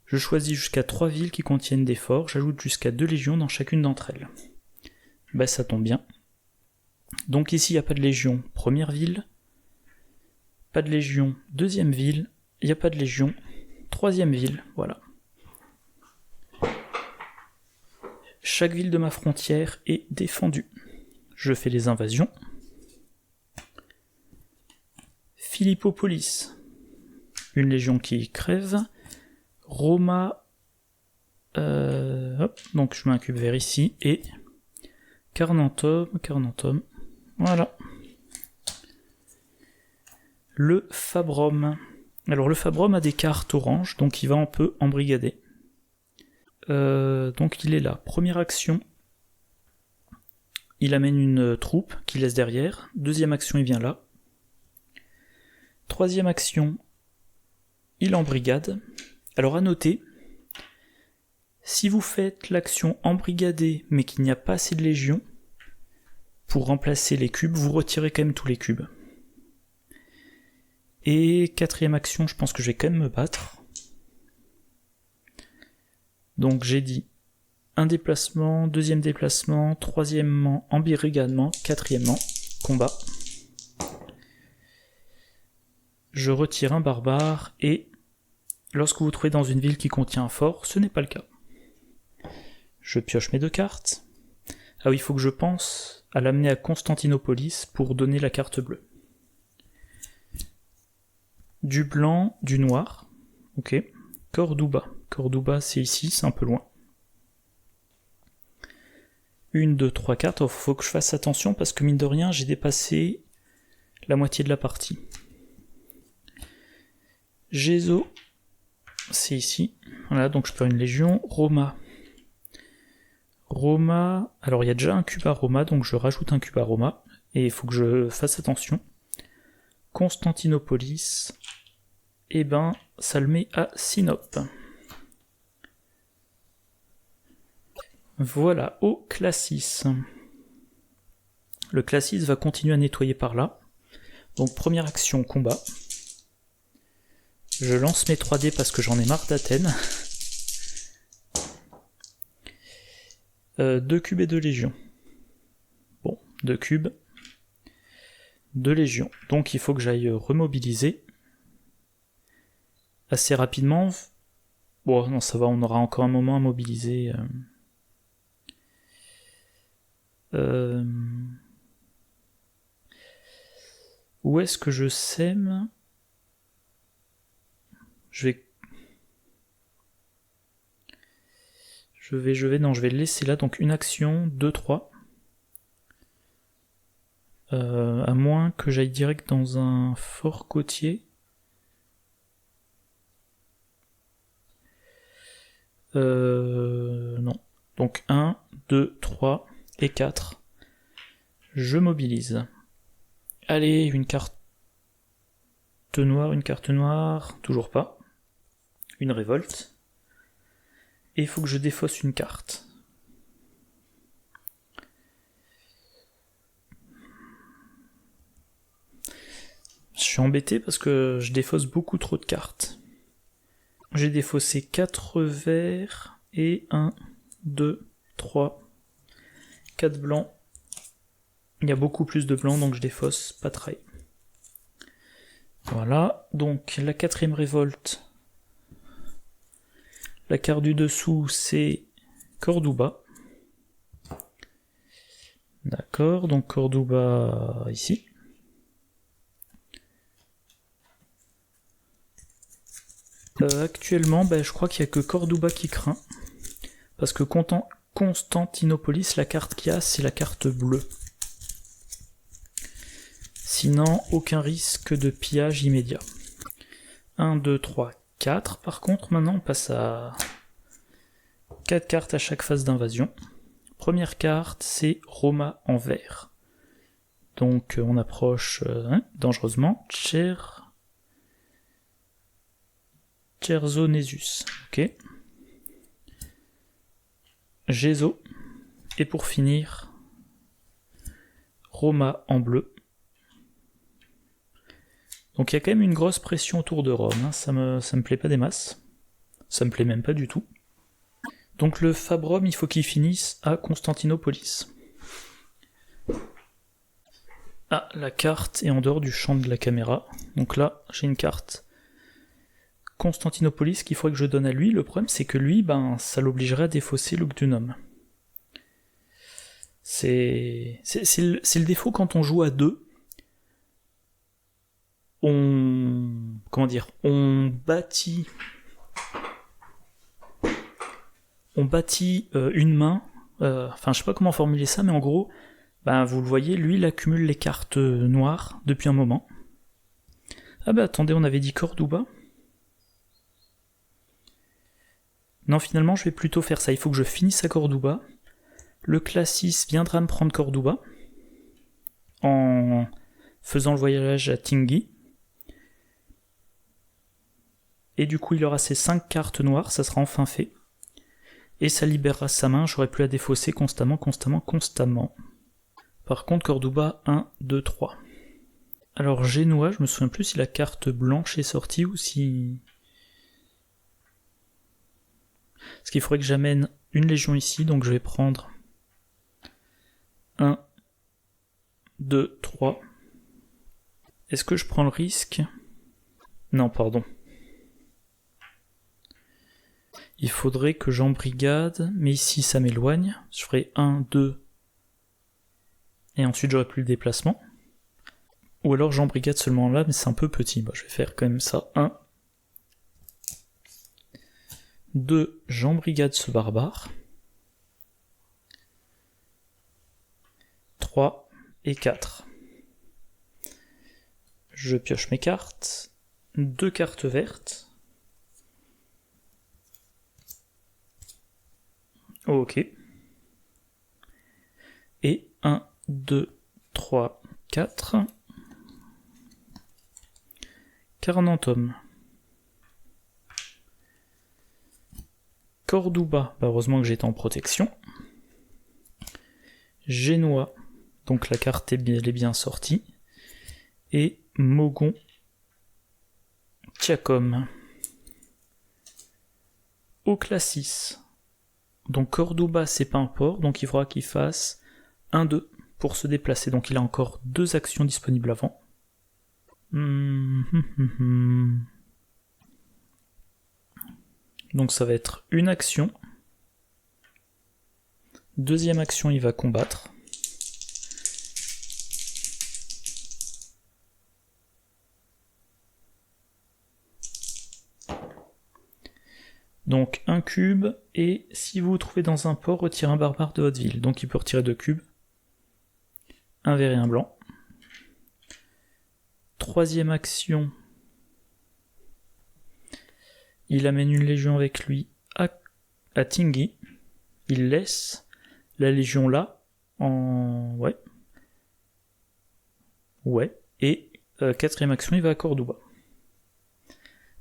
Je choisis jusqu'à 3 villes qui contiennent des forts, j'ajoute jusqu'à 2 légions dans chacune d'entre elles. Bah ça tombe bien. Donc ici il n'y a pas de légion, première ville. Pas de légion, deuxième ville. Il n'y a pas de légion, troisième ville, voilà. Chaque ville de ma frontière est défendue. Je fais les invasions. Philippopolis, une légion qui crève. Roma, donc je mets un cube vert ici, et Carnuntum, voilà. Le Fabrum. Alors le Fabrum a des cartes oranges, donc il va un peu embrigader. Donc il est là. Première action, il amène une troupe qu'il laisse derrière. Deuxième action, il vient là. Troisième action, il embrigade. Alors à noter, si vous faites l'action embrigader mais qu'il n'y a pas assez de légions, pour remplacer les cubes, vous retirez quand même tous les cubes. Et quatrième action, je pense que je vais quand même me battre. Donc j'ai dit un déplacement, deuxième déplacement, troisièmement embrigadement, quatrièmement combat. Je retire un barbare et lorsque vous vous trouvez dans une ville qui contient un fort, ce n'est pas le cas. Je pioche mes 2 cartes. Ah oui, il faut que je pense à l'amener à Constantinopolis pour donner la carte bleue. Du blanc, du noir. Ok. Corduba. Corduba, c'est ici, c'est un peu loin. 1, 2, 3 cartes. Il faut que je fasse attention parce que mine de rien, j'ai dépassé la moitié de la partie. Gézo, c'est ici. Voilà, donc je perds une légion. Roma. Roma, alors il y a déjà un cube à Roma, donc je rajoute un cube à Roma, et il faut que je fasse attention. Constantinopolis, et ben ça le met à Sinope. Voilà, au Classis. Le Classis va continuer à nettoyer par là. Donc première action, combat. Je lance mes 3D parce que j'en ai marre d'Athènes. 2 cubes et 2 légions. Bon, 2 cubes, 2 légions. Donc il faut que j'aille remobiliser assez rapidement. Bon, non, ça va, on aura encore un moment à mobiliser. Où est-ce que je sème? Je vais le laisser là, donc une action, 2, 3. À moins que j'aille direct dans un fort côtier. Non. Donc 1, 2, 3 et 4. Je mobilise. Allez, une carte noire, toujours pas. Une révolte. Et il faut que je défausse une carte. Je suis embêté parce que je défausse beaucoup trop de cartes. J'ai défaussé 4 verts et 1, 2, 3, 4 blancs. Il y a beaucoup plus de blancs donc je défausse pas très. Voilà, donc la 4ème révolte. La carte du dessous, c'est Corduba. D'accord, donc Corduba ici. Actuellement, je crois qu'il n'y a que Corduba qui craint. Parce que Constantinopolis, la carte qu'il y a, c'est la carte bleue. Sinon, aucun risque de pillage immédiat. 1, 2, 3, 4. Par contre, maintenant, on passe à 4 cartes à chaque phase d'invasion. Première carte, c'est Roma en vert. Donc, on approche dangereusement. Chersonesus. Ok. Gézo. Et pour finir, Roma en bleu. Donc il y a quand même une grosse pression autour de Rome, hein. Ça me plaît pas des masses. ça me plaît même pas du tout. Donc le Fabrum, il faut qu'il finisse à Constantinopolis. Ah, la carte est en dehors du champ de la caméra. Donc là, j'ai une carte Constantinopolis qu'il faudrait que je donne à lui. Le problème, c'est que lui, ça l'obligerait à défausser Lugdunum. C'est le défaut quand on joue à deux. On bâtit une main, je sais pas comment formuler ça, mais en gros, vous le voyez, lui il accumule les cartes noires depuis un moment. Ah attendez, on avait dit Corduba. Non, finalement je vais plutôt faire ça, il faut que je finisse à Corduba. Le Classis viendra me prendre Corduba en faisant le voyage à Tingui. Et du coup il aura ses 5 cartes noires, ça sera enfin fait. Et ça libérera sa main, j'aurai plus à défausser constamment. Par contre, Corduba, 1, 2, 3. Alors Genoa, je me souviens plus si la carte blanche est sortie ou si... Parce qu'il faudrait que j'amène une légion ici, donc je vais prendre 1, 2, 3. Est-ce que je prends le risque? Non, pardon. Il faudrait que j'embrigade, mais ici ça m'éloigne. Je ferai 1, 2, et ensuite j'aurai plus le déplacement. Ou alors j'embrigade seulement là, mais c'est un peu petit. Je vais faire quand même ça. 1, 2, j'embrigade ce barbare. 3 et 4. Je pioche mes cartes. 2 cartes vertes. Ok. Et 1, 2, 3, 4. Carnantum. Corduba, heureusement que j'étais en protection. Genoa, donc la carte est bien sortie. Et Mogon Tiacom. Au Classis. Donc Corduba c'est pas un port, donc il faudra qu'il fasse 1-2 pour se déplacer. Donc il a encore 2 actions disponibles avant. Donc ça va être une action. Deuxième action, il va combattre. Donc un cube, et si vous vous trouvez dans un port, retirez un barbare de votre ville. Donc il peut retirer 2 cubes. Un vert et un blanc. Troisième action. Il amène une légion avec lui à Tingui. Il laisse la légion là, et quatrième action, il va à Corduba.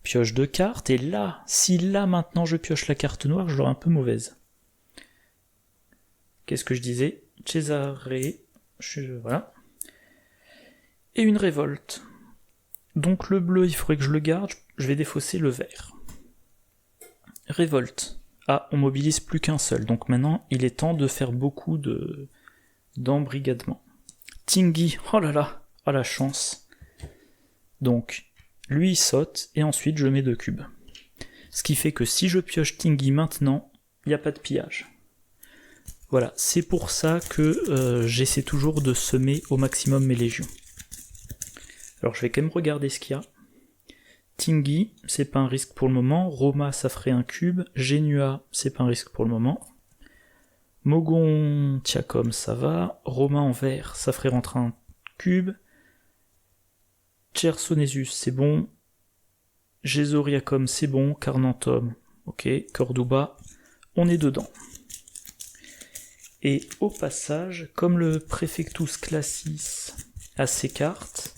Pioche 2 cartes, et là, si là maintenant je pioche la carte noire, je l'aurai un peu mauvaise. Qu'est-ce que je disais? Cesare, voilà. Et une révolte. Donc le bleu, il faudrait que je le garde, je vais défausser le vert. Révolte. Ah, on mobilise plus qu'un seul, donc maintenant il est temps de faire beaucoup d'embrigadement. Tingui, oh là là, oh la chance. Donc, lui il saute, et ensuite je mets 2 cubes. Ce qui fait que si je pioche Tingui maintenant, il n'y a pas de pillage. Voilà, c'est pour ça que j'essaie toujours de semer au maximum mes légions. Alors je vais quand même regarder ce qu'il y a. Tingui, c'est pas un risque pour le moment. Roma, ça ferait un cube. Genua, c'est pas un risque pour le moment. Mogon Tiacom, ça va. Roma en vert, ça ferait rentrer un cube. Chersonesus, c'est bon. Gesoriacom, c'est bon. Carnantum, ok. Corduba, on est dedans. Et au passage, comme le Prefectus Classis a ses cartes,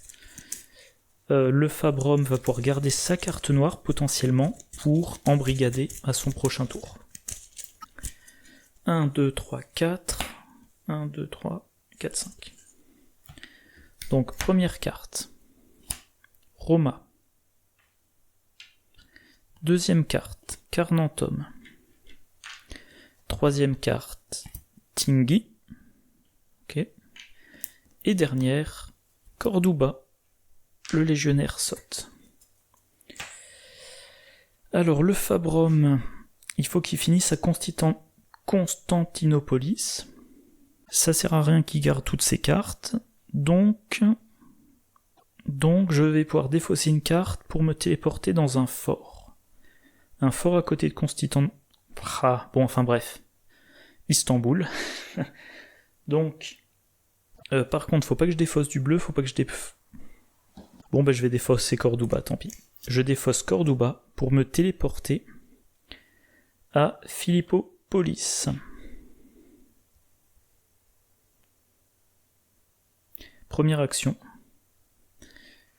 le Fabrum va pouvoir garder sa carte noire potentiellement pour embrigader à son prochain tour. 1, 2, 3, 4. 1, 2, 3, 4, 5. Donc première carte. Roma. Deuxième carte. Carnantum. Troisième carte, Tingui. Ok. Et dernière, Corduba, le légionnaire saute. Alors le Fabrum, il faut qu'il finisse à Constantinopolis. Ça sert à rien qu'il garde toutes ses cartes. Donc je vais pouvoir défausser une carte pour me téléporter dans un fort. Un fort à côté de Constantinople. Ah, bon, enfin bref. Istanbul. Donc, par contre, faut pas que je défausse du bleu, faut pas que je Bon, je vais défausser Corduba, tant pis. Je défausse Corduba pour me téléporter à Philippopolis. Première action.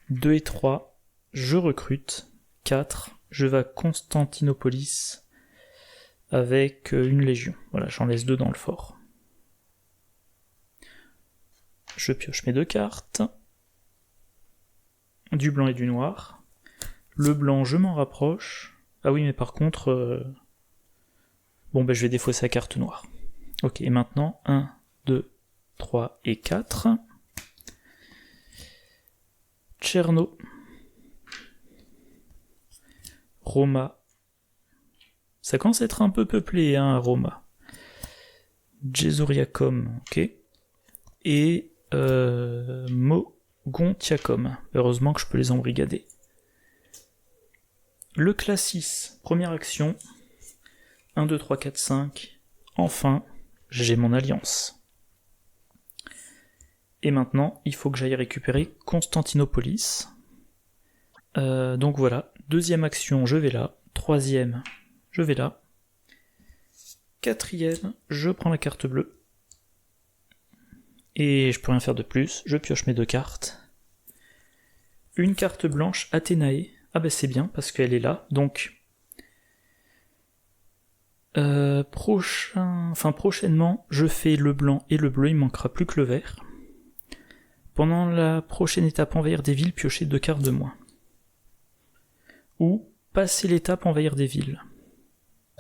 2 et 3, je recrute. 4, je vais à Constantinopolis avec une légion. Voilà, j'en laisse 2 dans le fort. Je pioche mes 2 cartes. Du blanc et du noir. Le blanc, je m'en rapproche. Ah oui, mais par contre... Bon, je vais défausser la carte noire. Ok, et maintenant, 1, 2, 3 et 4. Tcherno. Roma. Ça commence à être un peu peuplé, hein, Roma. Jesoriacum, ok. Et Mogontiacum. Heureusement que je peux les embrigader. Le Classis, première action. 1, 2, 3, 4, 5. Enfin, j'ai mon alliance. Et maintenant, il faut que j'aille récupérer Constantinopolis. Donc voilà, deuxième action, je vais là. Troisième, je vais là. Quatrième, je prends la carte bleue. Et je peux rien faire de plus, je pioche mes 2 cartes. Une carte blanche, Athénae. Ah c'est bien, parce qu'elle est là. Donc, prochainement, je fais le blanc et le bleu, il me manquera plus que le vert. Pendant la prochaine étape envahir des villes, piochez 2 cartes de moins. Ou passer l'étape envahir des villes.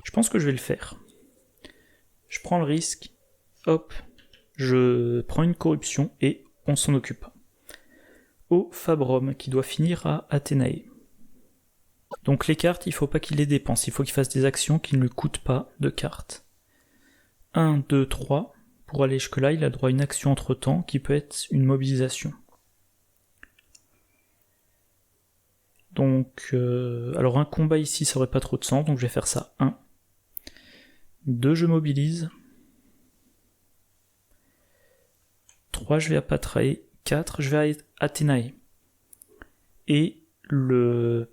Je pense que je vais le faire. Je prends le risque, hop, je prends une corruption et on s'en occupe. Au Fabrum, qui doit finir à Athénae. Donc les cartes, il faut pas qu'il les dépense, il faut qu'il fasse des actions qui ne lui coûtent pas de cartes. 1, 2, 3... Pour aller jusque-là, il a droit à une action entre-temps qui peut être une mobilisation. Donc, alors un combat ici, ça aurait pas trop de sens, donc je vais faire ça. 1. 2, je mobilise. 3, je vais à Patrae. 4, je vais à Athénae. Et le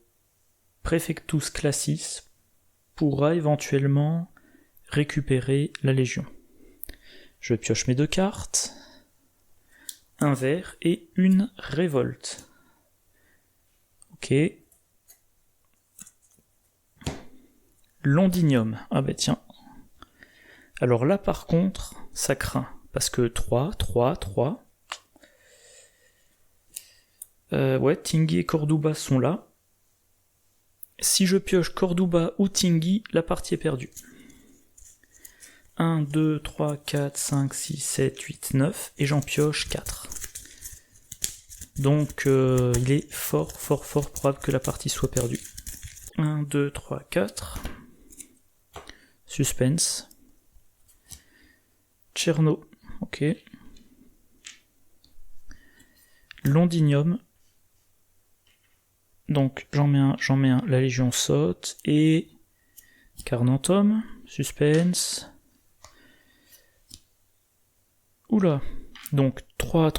Praefectus Classis pourra éventuellement récupérer la Légion. Je pioche mes 2 cartes, un vert et une révolte. Ok. Londinium. Ah tiens. Alors là par contre, ça craint. Parce que 3. Ouais, Tingui et Corduba sont là. Si je pioche Corduba ou Tingui, la partie est perdue. 1, 2, 3, 4, 5, 6, 7, 8, 9, et j'en pioche 4. Donc il est fort probable que la partie soit perdue. 1, 2, 3, 4. Suspense. Tcherno, ok. Londinium. Donc j'en mets un, la Légion saute, et Carnantum, suspense. Oula, donc 3,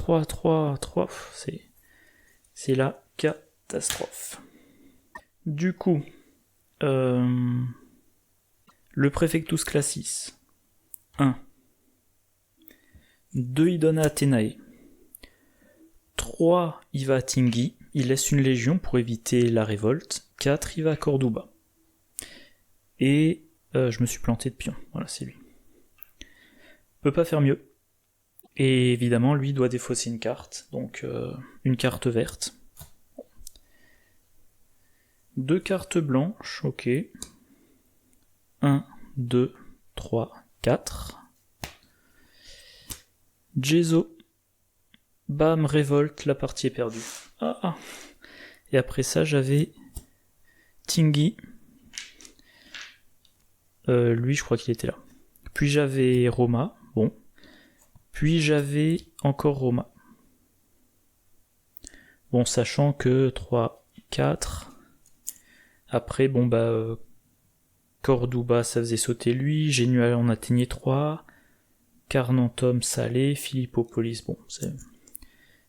c'est la catastrophe. Du coup, le Praefectus Classis, 1. 2, il donne à Athénae. 3, il va à Tingui, il laisse une légion pour éviter la révolte. 4, il va à Corduba. Et je me suis planté de pion, voilà, c'est lui. Peut pas faire mieux. Et évidemment, lui doit défausser une carte, donc une carte verte. 2 cartes blanches, ok. 1, 2, 3, 4. Jezo. Bam, révolte, la partie est perdue. Ah. Et après ça, j'avais Tingy. Lui, je crois qu'il était là. Puis j'avais Roma, bon. Puis j'avais encore Roma. Bon, sachant que 3, 4. Après, bon, Corduba, ça faisait sauter lui. Genual en atteignait 3. Carnantum, Salé. Philippopolis, bon,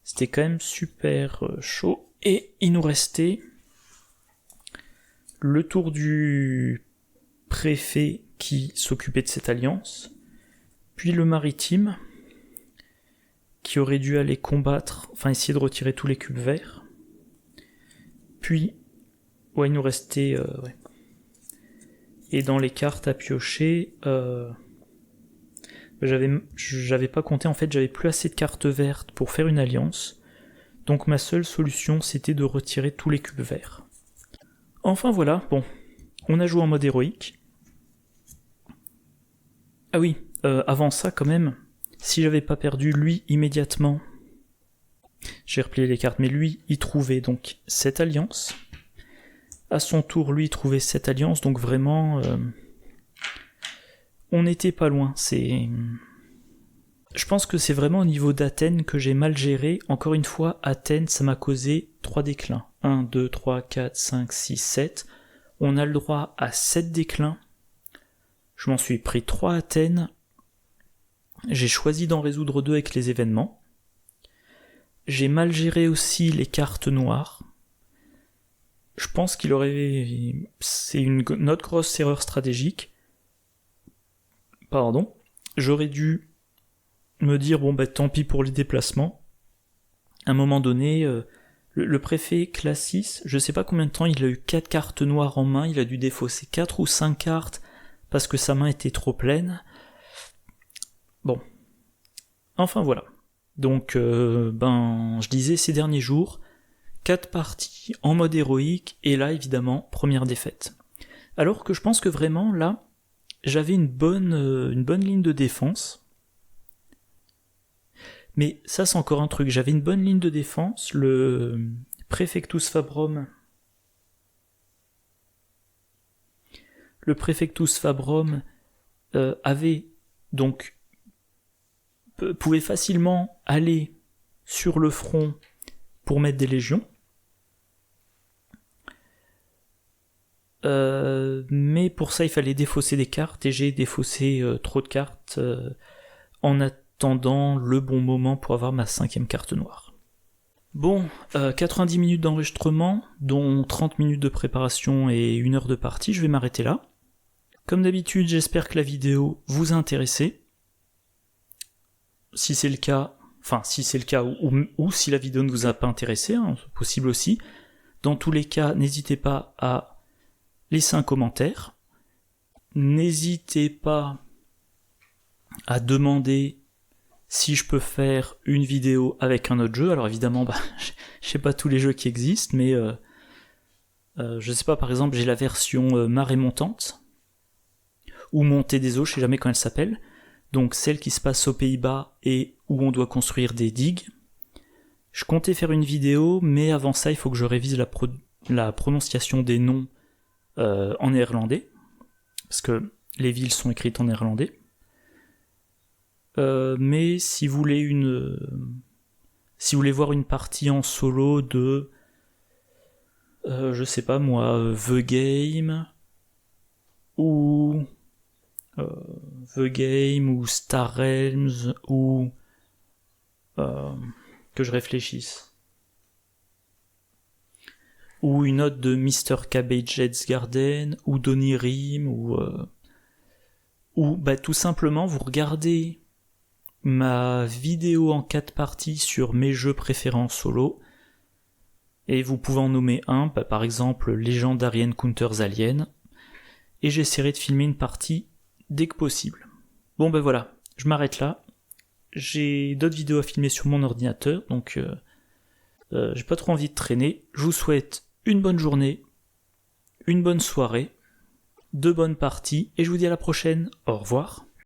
c'était quand même super chaud. Et il nous restait le tour du préfet qui s'occupait de cette alliance, puis le maritime, qui aurait dû aller combattre, enfin essayer de retirer tous les cubes verts, puis, il nous restait, Et dans les cartes à piocher, j'avais pas compté, en fait, j'avais plus assez de cartes vertes pour faire une alliance, donc ma seule solution, c'était de retirer tous les cubes verts. Enfin voilà, bon, on a joué en mode héroïque. Ah oui, avant ça quand même, si j'avais pas perdu lui immédiatement, j'ai replié les cartes, mais lui, il trouvait donc cette alliance. À son tour, lui, il trouvait cette alliance, donc vraiment, on n'était pas loin. Je pense que c'est vraiment au niveau d'Athènes que j'ai mal géré. Encore une fois, Athènes, ça m'a causé 3 déclins. 1, 2, 3, 4, 5, 6, 7. On a le droit à 7 déclins. Je m'en suis pris 3 Athènes. J'ai choisi d'en résoudre 2 avec les événements. J'ai mal géré aussi les cartes noires. Je pense c'est une autre grosse erreur stratégique. Pardon. J'aurais dû me dire, tant pis pour les déplacements. À un moment donné, le préfet Classis, je sais pas combien de temps, il a eu 4 cartes noires en main, il a dû défausser 4 ou 5 cartes, parce que sa main était trop pleine. Bon. Enfin voilà. Donc, je disais ces derniers jours, 4 parties en mode héroïque, et là, évidemment, première défaite. Alors que je pense que vraiment, là, j'avais une bonne ligne de défense. Mais ça, c'est encore un truc. J'avais une bonne ligne de défense. Le Praefectus Fabrum. Avait donc pouvait facilement aller sur le front pour mettre des légions. Mais pour ça, il fallait défausser des cartes, et j'ai défaussé trop de cartes en attendant le bon moment pour avoir ma 5e carte noire. Bon, 90 minutes d'enregistrement, dont 30 minutes de préparation et 1 heure de partie, je vais m'arrêter là. Comme d'habitude, j'espère que la vidéo vous a intéressé. Si c'est le cas, ou si la vidéo ne vous a pas intéressé, c'est possible aussi. Dans tous les cas, n'hésitez pas à laisser un commentaire. N'hésitez pas à demander si je peux faire une vidéo avec un autre jeu. Alors évidemment, je sais pas tous les jeux qui existent, mais je sais pas, par exemple, j'ai la version marée montante, ou montée des eaux, je sais jamais quand elle s'appelle, donc celle qui se passe aux Pays-Bas et où on doit construire des digues. Je comptais faire une vidéo, mais avant ça, il faut que je révise la prononciation des noms en néerlandais, parce que les villes sont écrites en néerlandais. Mais si vous voulez voir une partie en solo de je sais pas moi, The Game ou Star Realms ou que je réfléchisse, ou une autre de Mr. Cabbagehead's Garden ou d'Onirim, ou tout simplement vous regardez ma vidéo en 4 parties sur mes jeux préférés en solo, et vous pouvez en nommer un, par exemple Legendary Encounters Alien, et j'essaierai de filmer une partie dès que possible. Bon voilà, je m'arrête là. J'ai d'autres vidéos à filmer sur mon ordinateur, donc j'ai pas trop envie de traîner. Je vous souhaite une bonne journée, une bonne soirée, de bonnes parties, et je vous dis à la prochaine. Au revoir.